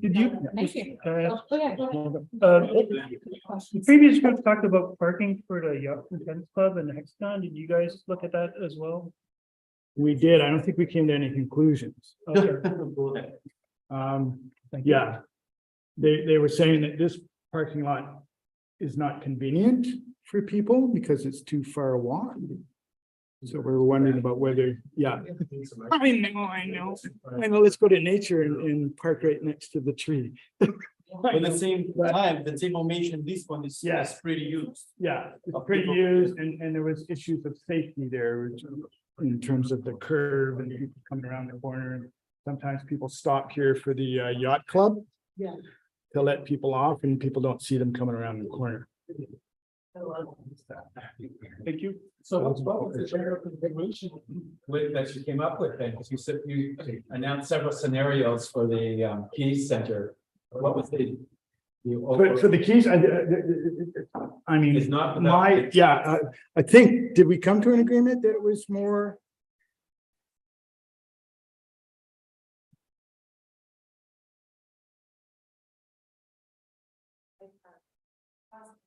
Did you? Thank you. The previous group talked about parking for the Yacht and Tennis Club and the Hexagon. Did you guys look at that as well? We did. I don't think we came to any conclusions. Okay. Yeah. They were saying that this parking lot is not convenient for people because it's too far a walk. So we were wondering about whether, yeah. I know. Let's go to nature and park right next to the tree. But at the same time, the table mentioned this one is Yes. pretty used. Yeah, it's pretty used and there was issues of safety there in terms of the curve and people coming around the corner. And sometimes people stop here for the yacht club. Yeah. To let people off and people don't see them coming around the corner. Thank you. So what was the general conclusion that you came up with then? Because you said you announced several scenarios for the Keys Center. What was the? But for the keys, I mean, It's not I think, did we come to an agreement that it was more?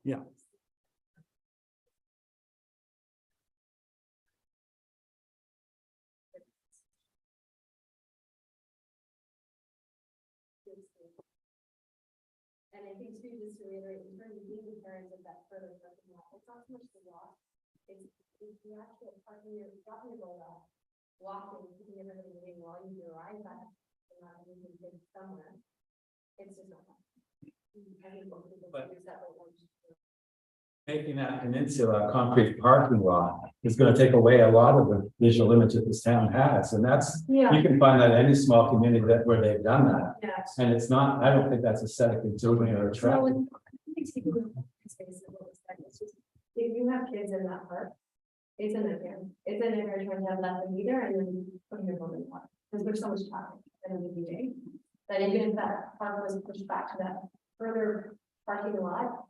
Yeah. And I think too, just to reiterate, in terms of being the parents of that further parking lot, it's not so much the walk. It's the actual parking, you're dropping your boat off, walking, keeping everybody moving while you arrive back. And not even get somewhere. It's just not. I think most people use that way. Making that peninsula a concrete parking lot is going to take away a lot of the visual image that this town has, and that's you can find that in any small community where they've done that. Yes. And it's not. I don't think that's aesthetically intuitive or attractive. If you have kids in that park, it's a nightmare. It's a nightmare trying to have left them either and then putting your home in the park. Because there's so much traffic at the end of the day. That even if that park was pushed back to that further parking lot,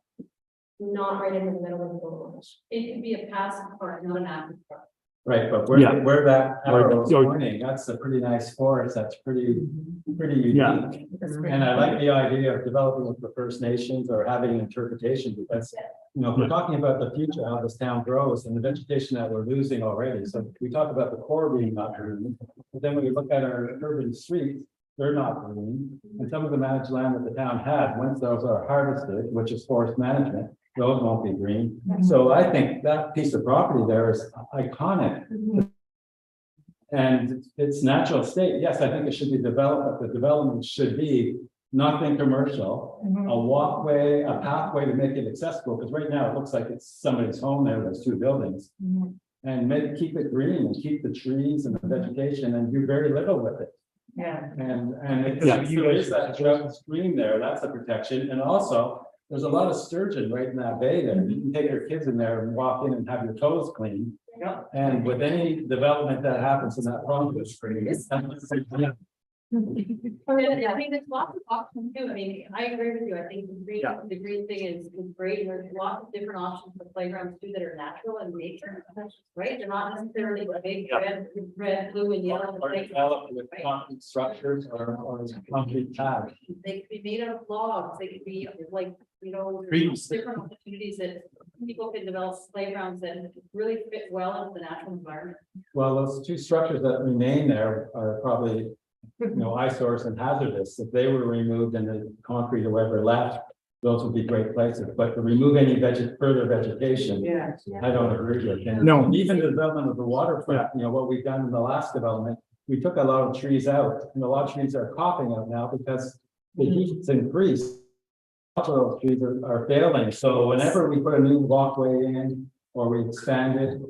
not right in the middle of the village. It could be a passive park, not an active park. Right, but Yeah. where that arrow is Or- pointing, that's a pretty nice forest, that's pretty Yeah. unique. And I like the idea of developing with the First Nations or having an interpretation, because, you know, if we're talking about the future, how this town grows and the vegetation that we're losing already, so we talk about the core being not green. But then when we look at our urban streets, they're not green, and some of the managed land that the town had, once those are harvested, which is forest management, those won't be green. So I think that piece of property there is iconic. And its natural state, yes, I think it should be developed, but the development should be nothing commercial. A walkway, a pathway to make it accessible, because right now it looks like it's somebody's home there, those two buildings. And keep it green and keep the trees and the vegetation and do very little with it. Yeah. And it's, Yeah. there is that trout stream there, that's a protection, and also, there's a lot of sturgeon right in that bay there, you can take your kids in there and walk in and have your toes cleaned. Yeah. And with any development that happens in that pond, it's pretty. I mean, I think there's lots of options too. I mean, I agree with you. I think the green thing is great. There's lots of different options for playgrounds too that are natural and nature, right? They're not necessarily the big red, blue and yellow. Or developed with concrete structures or concrete paths. They could be made out of logs. They could be like, you know, Trees. different opportunities that people can develop playgrounds that really fit well into the natural environment. Well, those two structures that remain there are probably, you know, eyesores and hazardous. If they were removed and the concrete or whatever left, those would be great places, but to remove any further vegetation. Yeah. I don't agree with. And No. even the development of the waterfront, you know, what we've done in the last development, we took a lot of trees out, and a lot of trees are popping out now because the heat's increased. Lots of those trees are failing, so whenever we put a new walkway in or we expand it,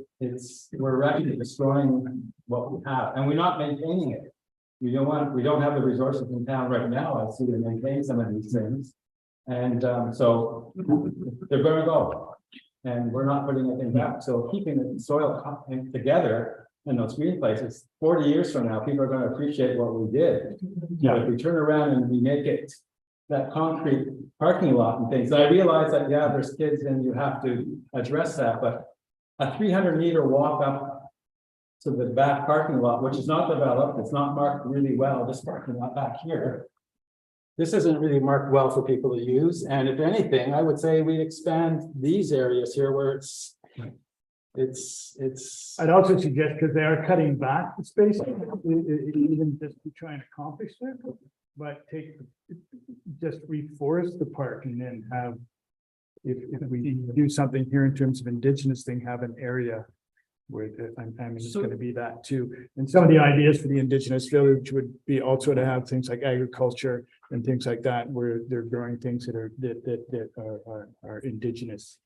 we're actually destroying what we have, and we're not maintaining it. We don't have the resources in town right now, I see, to maintain some of these things. And so they're gonna go, and we're not putting anything back, so keeping the soil together in those green places, 40 years from now, people are gonna appreciate what we did. But if we turn around and we make it that concrete parking lot and things, I realize that, yeah, there's kids and you have to address that, but a 300-meter walk up to the back parking lot, which is not developed, it's not marked really well, this parking lot back here. This isn't really marked well for people to use, and if anything, I would say we expand these areas here where it's. I'd also suggest, because they are cutting back the space, even just to try and accomplish that, but just reforest the park and then have, if we do something here in terms of indigenous thing, have an area where it's going to be that too. And some of the ideas for the indigenous village would be also to have things like agriculture and things like that, where they're growing things that are indigenous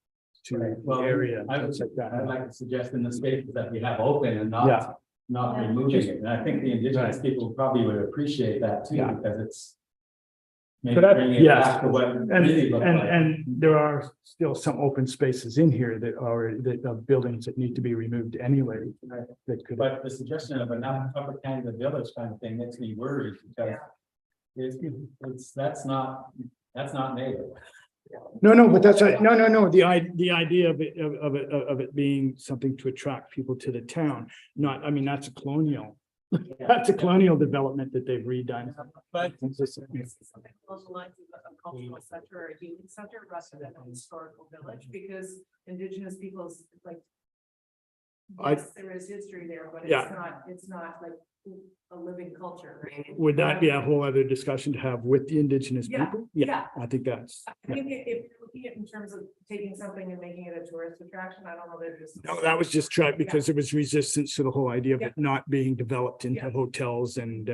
to the area. I would, I'd like to suggest in the spaces that we have open and not removing it, and I think the indigenous people probably would appreciate that too, because it's. Maybe bringing it back to what it really looked like. And there are still some open spaces in here that are buildings that need to be removed anyway. That could. But the suggestion of an Upper Canada Village kind of thing makes me worried, because that's not native. No, but that's right. No. The idea of it being something to attract people to the town. Not, I mean, that's a colonial. That's a colonial development that they've redone. But Something along the lines of a cultural center or a healing center rather than a historical village, because indigenous peoples like. Yes, there is history there, but it's not like a living culture, right? Would that be a whole other discussion to have with the indigenous Yeah, people? yeah. I think that's. I think if you're looking at it in terms of taking something and making it a tourist attraction, I don't know that it's. No, that was just tried because there was resistance to the whole idea of it not being developed into hotels and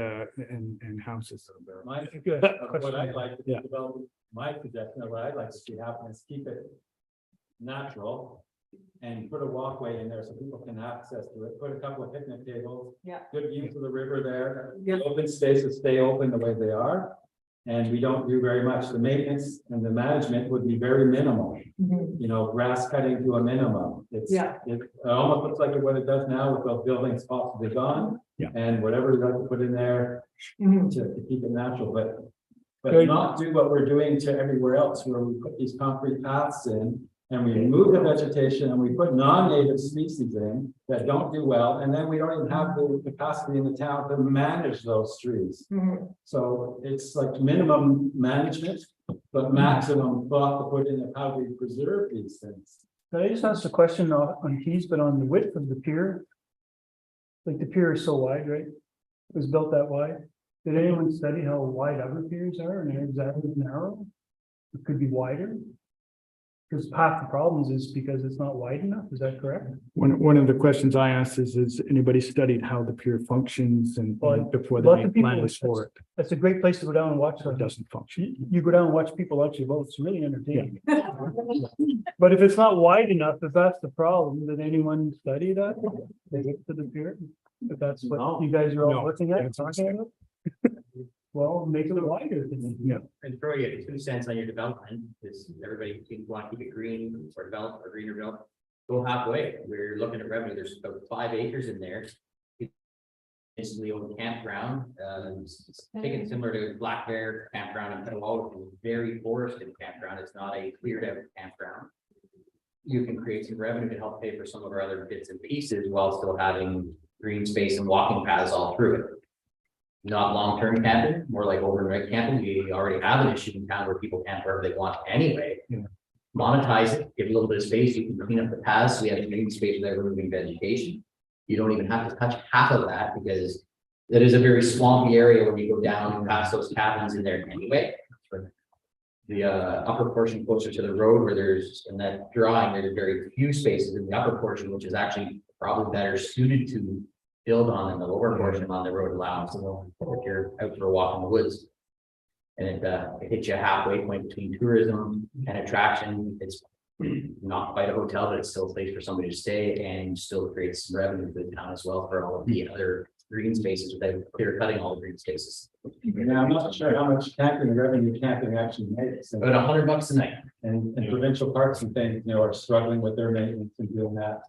houses. what I'd like to develop, my suggestion of what I'd like to see happen is keep it natural. And put a walkway in there so people can access to it, put a couple of picnic tables. Yeah. Good view to the river there. The open spaces stay open the way they are. And we don't do very much. The maintenance and the management would be very minimal. You know, grass cutting to a minimum. It almost looks like what it does now with those buildings possibly gone. And whatever we got to put in there to keep it natural, but not do what we're doing to everywhere else where we put these concrete paths in. and we remove the vegetation and we put non-native species in that don't do well, and then we don't even have the capacity in the town to manage those trees. So it's like minimum management, but maximum thought to put in how we preserve these things. Can I just ask a question on Keys, but on the width of the pier? Like the pier is so wide, right? It was built that wide. Did anyone study how wide other piers are and they're exactly narrow? It could be wider. Because half the problems is because it's not wide enough. Is that correct? One of the questions I asked is anybody studied how the pier functions and before they Lots of make people- plans for it? That's a great place to go down and watch. It doesn't function. You go down and watch people actually vote. It's really entertaining. But if it's not wide enough, if that's the problem, did anyone study that? They get to the pier? If that's what you guys are all No. looking at, talking about? Well, make it wider. Yeah. And throw you 2 cents on your development, because everybody seems to want to keep it green or develop or green or develop. Go halfway, we're looking at revenue, there's about 5 acres in there. Instantly open campground, take it similar to Black Bear campground in Petawawa, which is a very forested campground, it's not a cleared out campground. You can create some revenue to help pay for some of our other bits and pieces while still having green space and walking paths all through it. Not long-term camping, more like overnight camping. We already have an issue in town where people camp wherever they want anyway. Monetize it, give a little bit of space, you can clean up the paths, so we have the green space without removing vegetation. You don't even have to touch half of that because it is a very swampy area when you go down and past those cabins in there anyway. The upper portion closer to the road where there's, in that drawing, there's very few spaces in the upper portion, which is actually probably better suited to build on in the lower portion on the road allowance, if you're out for a walk in the woods. And it hits you a halfway point between tourism and attraction. It's not quite a hotel, but it's still a place for somebody to stay and still creates some revenue for the town as well for all of the other green spaces without clear cutting all the green spaces. Yeah, I'm not sure how much camping revenue camping actually makes. About $100 a night. And provincial parks and things, are struggling with their maintenance and doing that.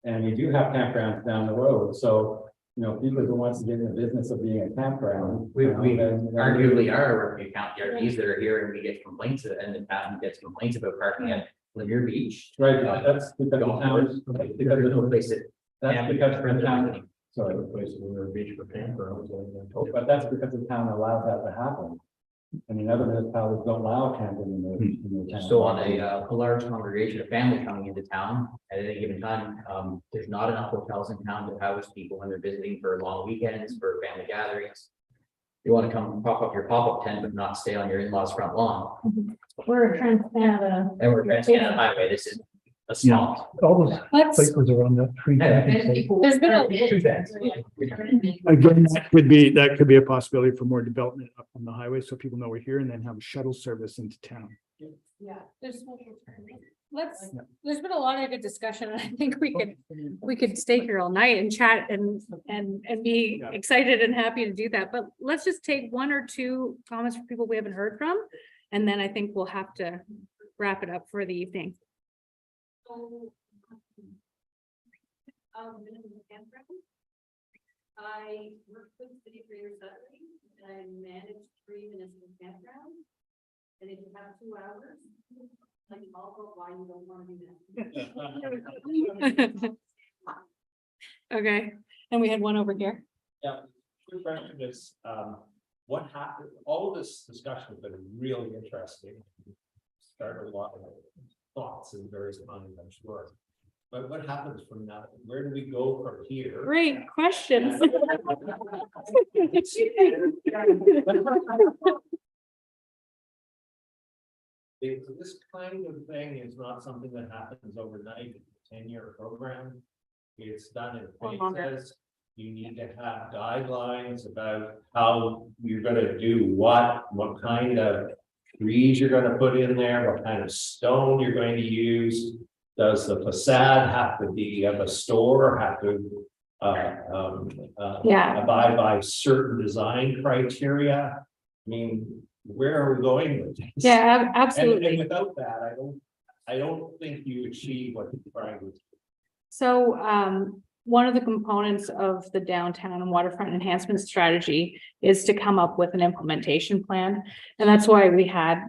And we do have campgrounds down the road, so, people who wants to get in the business of being a campground. We arguably are working account the RVs that are here and we get complaints and the town gets complaints about parking at Lanier Beach. Right, that's because the town, Because there's no place that. that's because the town, Sorry, the place where beach for campgrounds. but that's because the town allows that to happen. I mean, other municipalities don't allow camping in the town. So on a large congregation of family coming into town at any given time, there's not enough hotels in town to house people when they're visiting for long weekends, for family gatherings. You want to come pop up your pop-up tent, but not stay on your in-laws front lawn. We're trying to have a. And we're Trans-Canada Highway, this is a swamp. All those Let's, places are on the free. there's been a, Again, that could be a possibility for more development up on the highway, so people know we're here and then have a shuttle service into town. yeah, there's been a lot of good discussion, and I think we could stay here all night and chat and be excited and happy to do that, but let's just take 1 or 2 comments from people we haven't heard from, and then I think we'll have to wrap it up for the evening. I worked with the city for years, and I managed 3 municipal campgrounds. And if you have 2 hours, like also why you don't want to do that. Okay, and we had one over here. Yeah, quick question is, what happened, all of this discussion has been really interesting. Started a lot of thoughts in various minds, I'm sure. But what happens from now? Where do we go from here? Great question. This kind of thing is not something that happens overnight. It's a 10-year program. It's done in phases. You need to have guidelines about how you're gonna do what kind of trees you're gonna put in there, what kind of stone you're going to use. Does the facade have to be of a store, have to abide by certain design criteria? I mean, where are we going with this? Yeah, absolutely. And without that, I don't think you achieve what you're trying to do. So one of the components of the downtown and waterfront enhancement strategy is to come up with an implementation plan. And that's why we had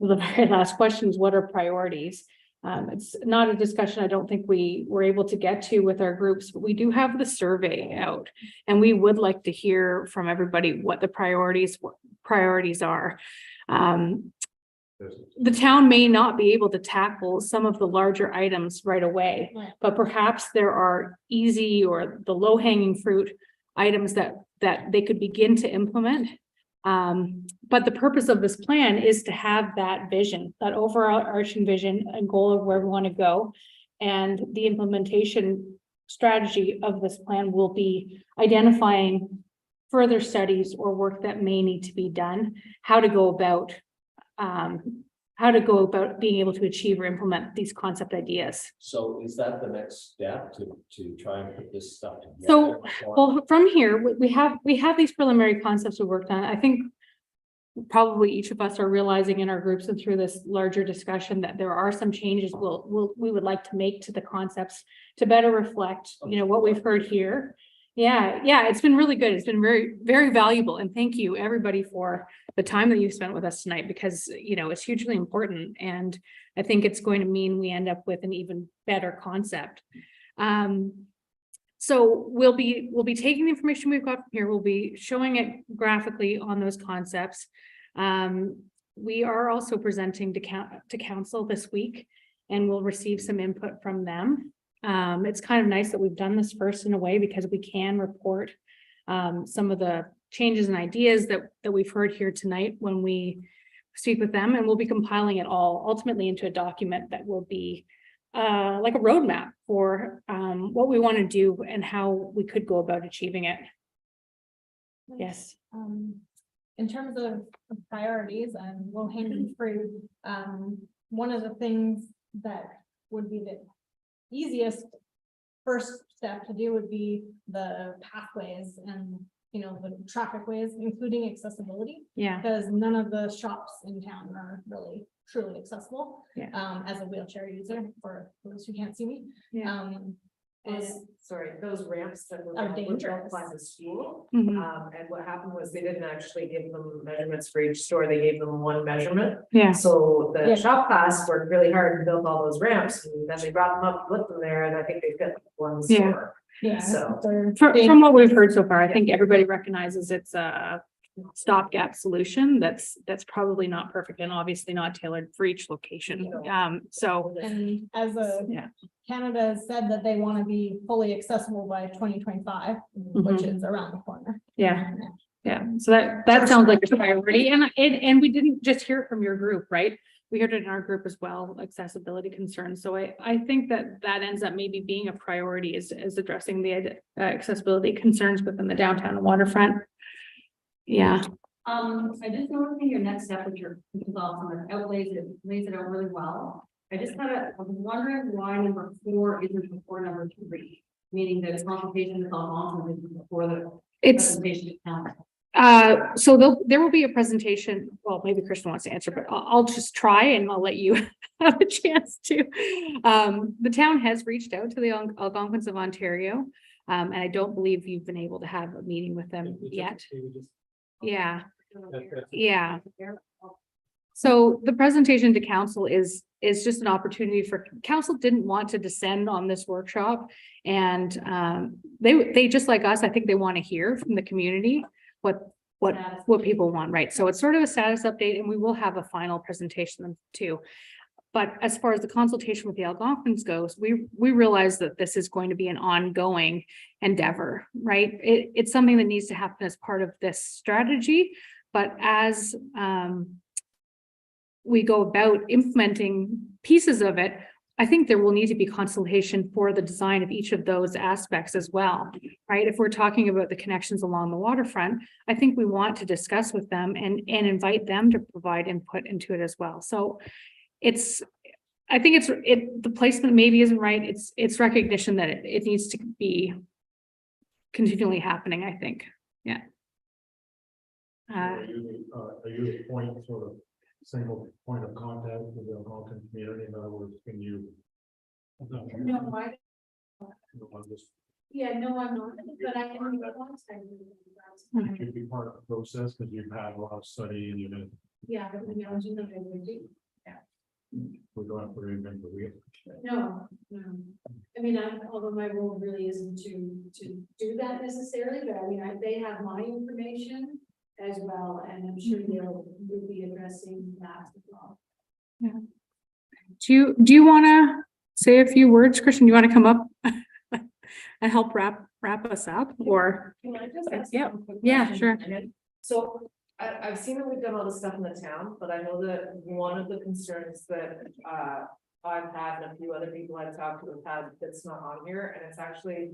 the very last question is, what are priorities? It's not a discussion I don't think we were able to get to with our groups, but we do have the survey out. And we would like to hear from everybody what the priorities are. The town may not be able to tackle some of the larger items right away, but perhaps there are easy or the low-hanging fruit items that they could begin to implement. But the purpose of this plan is to have that vision, that overarching vision and goal of where we want to go. And the implementation strategy of this plan will be identifying further studies or work that may need to be done, how to go about being able to achieve or implement these concept ideas. So is that the next step to try and put this stuff together? So, well, from here, we have these preliminary concepts we worked on. I think probably each of us are realizing in our groups and through this larger discussion that there are some changes we would like to make to the concepts to better reflect, what we've heard here. Yeah, it's been really good. It's been very, very valuable. And thank you everybody for the time that you've spent with us tonight, because, it's hugely important. And I think it's going to mean we end up with an even better concept. So we'll be taking the information we've got from here. We'll be showing it graphically on those concepts. We are also presenting to council this week, and we'll receive some input from them. It's kind of nice that we've done this first in a way, because we can report some of the changes and ideas that we've heard here tonight when we speak with them, and we'll be compiling it all ultimately into a document that will be like a roadmap for what we want to do and how we could go about achieving it. Yes. In terms of priorities and low-hanging fruit, one of the things that would be the easiest first step to do would be the pathways and the traffic ways, including accessibility. Yeah. Because none of the shops in town are really truly accessible. Yeah. As a wheelchair user, for those who can't see me. Yeah. Those ramps that were Are built dangerous. by the school. Mhm. And what happened was they didn't actually give them measurements for each store. They gave them one measurement. Yeah. So the Yeah. shop class worked really hard and built all those ramps, and then they brought them up, put them there, and I think they fit one Yeah. store. Yeah. So- they're From what we've heard so far, I think everybody recognizes it's a stopgap solution that's probably not perfect and obviously not tailored for each location. So And as yeah. Canada has said that they want to be fully accessible by 2025, which is around the corner. Yeah. So that sounds like a priority, and we didn't just hear it from your group, right? We heard it in our group as well, accessibility concerns. So I think that ends up maybe being a priority is addressing the accessibility concerns within the downtown and waterfront. Yeah. I just noticed in your next step with your lays it out really well. I was wondering why number 4 isn't before number 3, meaning that consultation is on before the presentation to council. So there will be a presentation. Well, maybe Kristen wants to answer, but I'll just try and I'll let you have a chance to. The town has reached out to the Algonquins of Ontario, and I don't believe you've been able to have a meeting with them yet. Yeah. So the presentation to council is just an opportunity for council didn't want to descend on this workshop, and they just like us, I think they want to hear from the community what people want, right? So it's sort of a status update, and we will have a final presentation too. But as far as the consultation with the Algonquins goes, we realize that this is going to be an ongoing endeavor, right? It's something that needs to happen as part of this strategy, but as we go about implementing pieces of it, I think there will need to be consultation for the design of each of those aspects as well, right? If we're talking about the connections along the waterfront, I think we want to discuss with them and invite them to provide input into it as well. So I think the placement maybe isn't right. It's recognition that it needs to be continually happening, I think. Yeah. Are you a point sort of single point of contact with the Algonquin community? In other words, can you? No, I'm not, but I can. You'd be part of the process because you've had a lot of study and you're gonna. Yeah, but we know. Would don't have to reinvent the wheel. No, no. I mean, although my role really isn't to do that necessarily, but I mean, they have my information as well, and I'm sure will be addressing that as well. Yeah. Do you want to say a few words, Christian? You want to come up and help wrap us up, or? Can I just ask Yeah. one quick Yeah, question? sure. So I've seen that we've done all this stuff in the town, but I know that one of the concerns that I've had and a few other people I've talked to have had that's not on here, and it's actually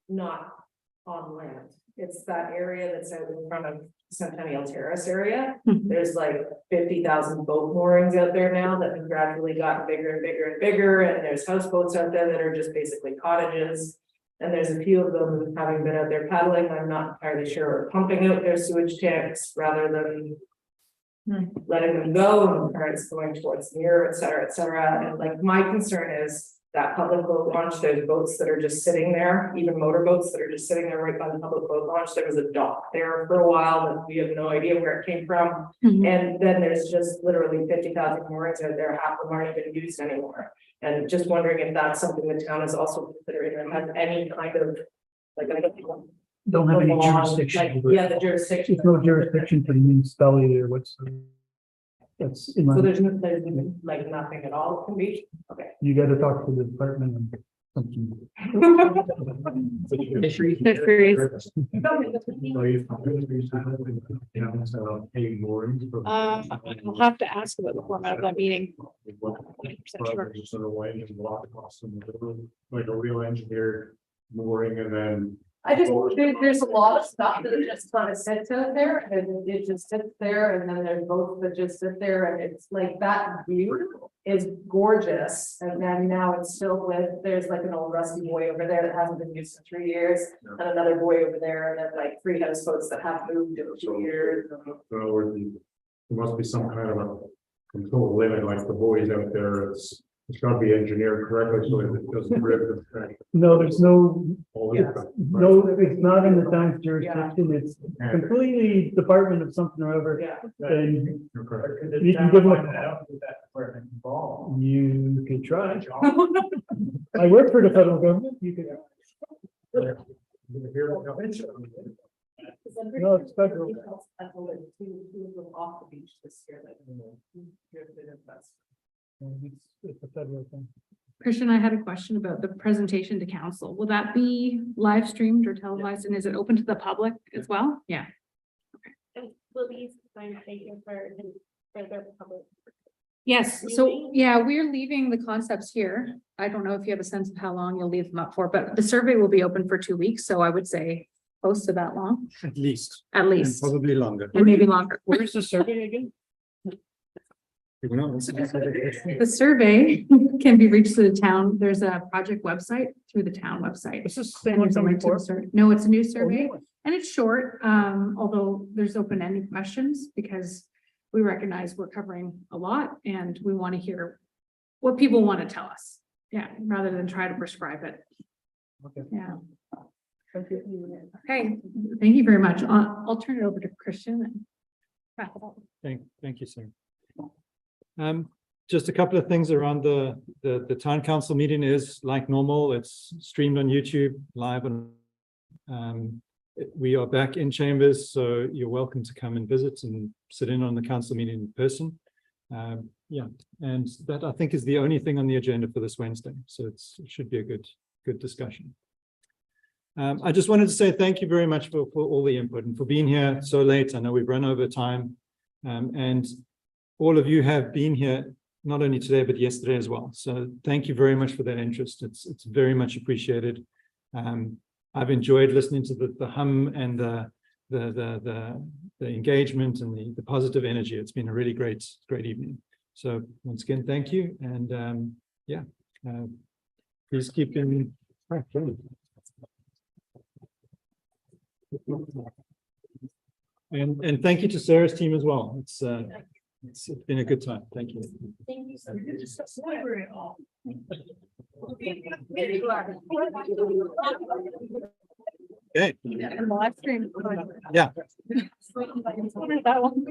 not on land. It's that area that's out in front of Centennial Terrace area. Mhm. There's like 50,000 boat moorings out there now that have gradually gotten bigger and bigger and bigger, and there's houseboats out there that are just basically cottages. And there's a few of them having been out there paddling, I'm not entirely sure, are pumping out their sewage tanks rather than letting them go, and parents going towards the mirror, et cetera, et cetera. And like, my concern is that public boat launch, there's boats that are just sitting there, even motorboats that are just sitting there right by the public boat launch. There was a dock there for a while that we have no idea where it came from. Mhm. And then there's just literally 50,000 moorings out there, half of them aren't even used anymore. And just wondering if that's something the town is also considering, or has any kind of, like, I Don't have any law, jurisdiction. like, yeah, the jurisdiction. There's no jurisdiction for the municipality or what's. That's, in So my, there's like nothing at all can be, okay. you gotta talk to the department and something. Fisheries. I'll have to ask about the format of that meeting. Like a real engineer mooring and then. I just, there's a lot of stuff that just kind of sits out there, and it just sits there, and then there's boats that just sit there, and it's like that view is gorgeous. And then now it's still with, there's like an old rusty buoy over there that hasn't been used in 3 years, and another buoy over there, and then like 3 houseboats that have moved in 2 years. There must be some kind of a control limit, like the boys out there, it's gotta be engineered correctly so it doesn't rip the. No, there's no, all that it's, stuff. no, it's not in the town's jurisdiction, it's completely department of something or other. Yeah. And You're correct. you can give them you could try. I work for the federal government, you could. No, it's federal. Off the beach this year, like. It's a federal thing. Christian, I had a question about the presentation to council. Will that be live streamed or televised, and is it open to the public as well? Yeah. Will these signs taken for the public? Yes, so yeah, we're leaving the concepts here. I don't know if you have a sense of how long you'll leave them up for, but the survey will be open for 2 weeks, so I would say close to that long, At least. at And least, probably longer. and maybe longer. Where's the survey again? The survey can be reached through the town. There's a project website through the town website. Is this the And same one there's a from link to the before? survey. No, it's a new Oh, survey. new one. And it's short, although there's open-ended questions because we recognize we're covering a lot and we want to hear what people want to tell us. Yeah, rather than try to prescribe it. Okay. Yeah. Thank you. Okay, thank you very much. I'll turn it over to Christian and wrap it up. Thank you, sir. Just a couple of things around the town council meeting is like normal. It's streamed on YouTube live and we are back in chambers, so you're welcome to come and visit and sit in on the council meeting in person. Yeah, and that I think is the only thing on the agenda for this Wednesday. So it should be a good discussion. I just wanted to say thank you very much for all the input and for being here so late. I know we've run over time, and all of you have been here not only today but yesterday as well. So thank you very much for that interest. It's very much appreciated. I've enjoyed listening to the hum and the engagement and the positive energy. It's been a really great evening. So once again, thank you, and yeah, please keep in. And thank you to Sarah's team as well. It's been a good time. Thank you. Thank you so Okay. And the live stream. Yeah. That one.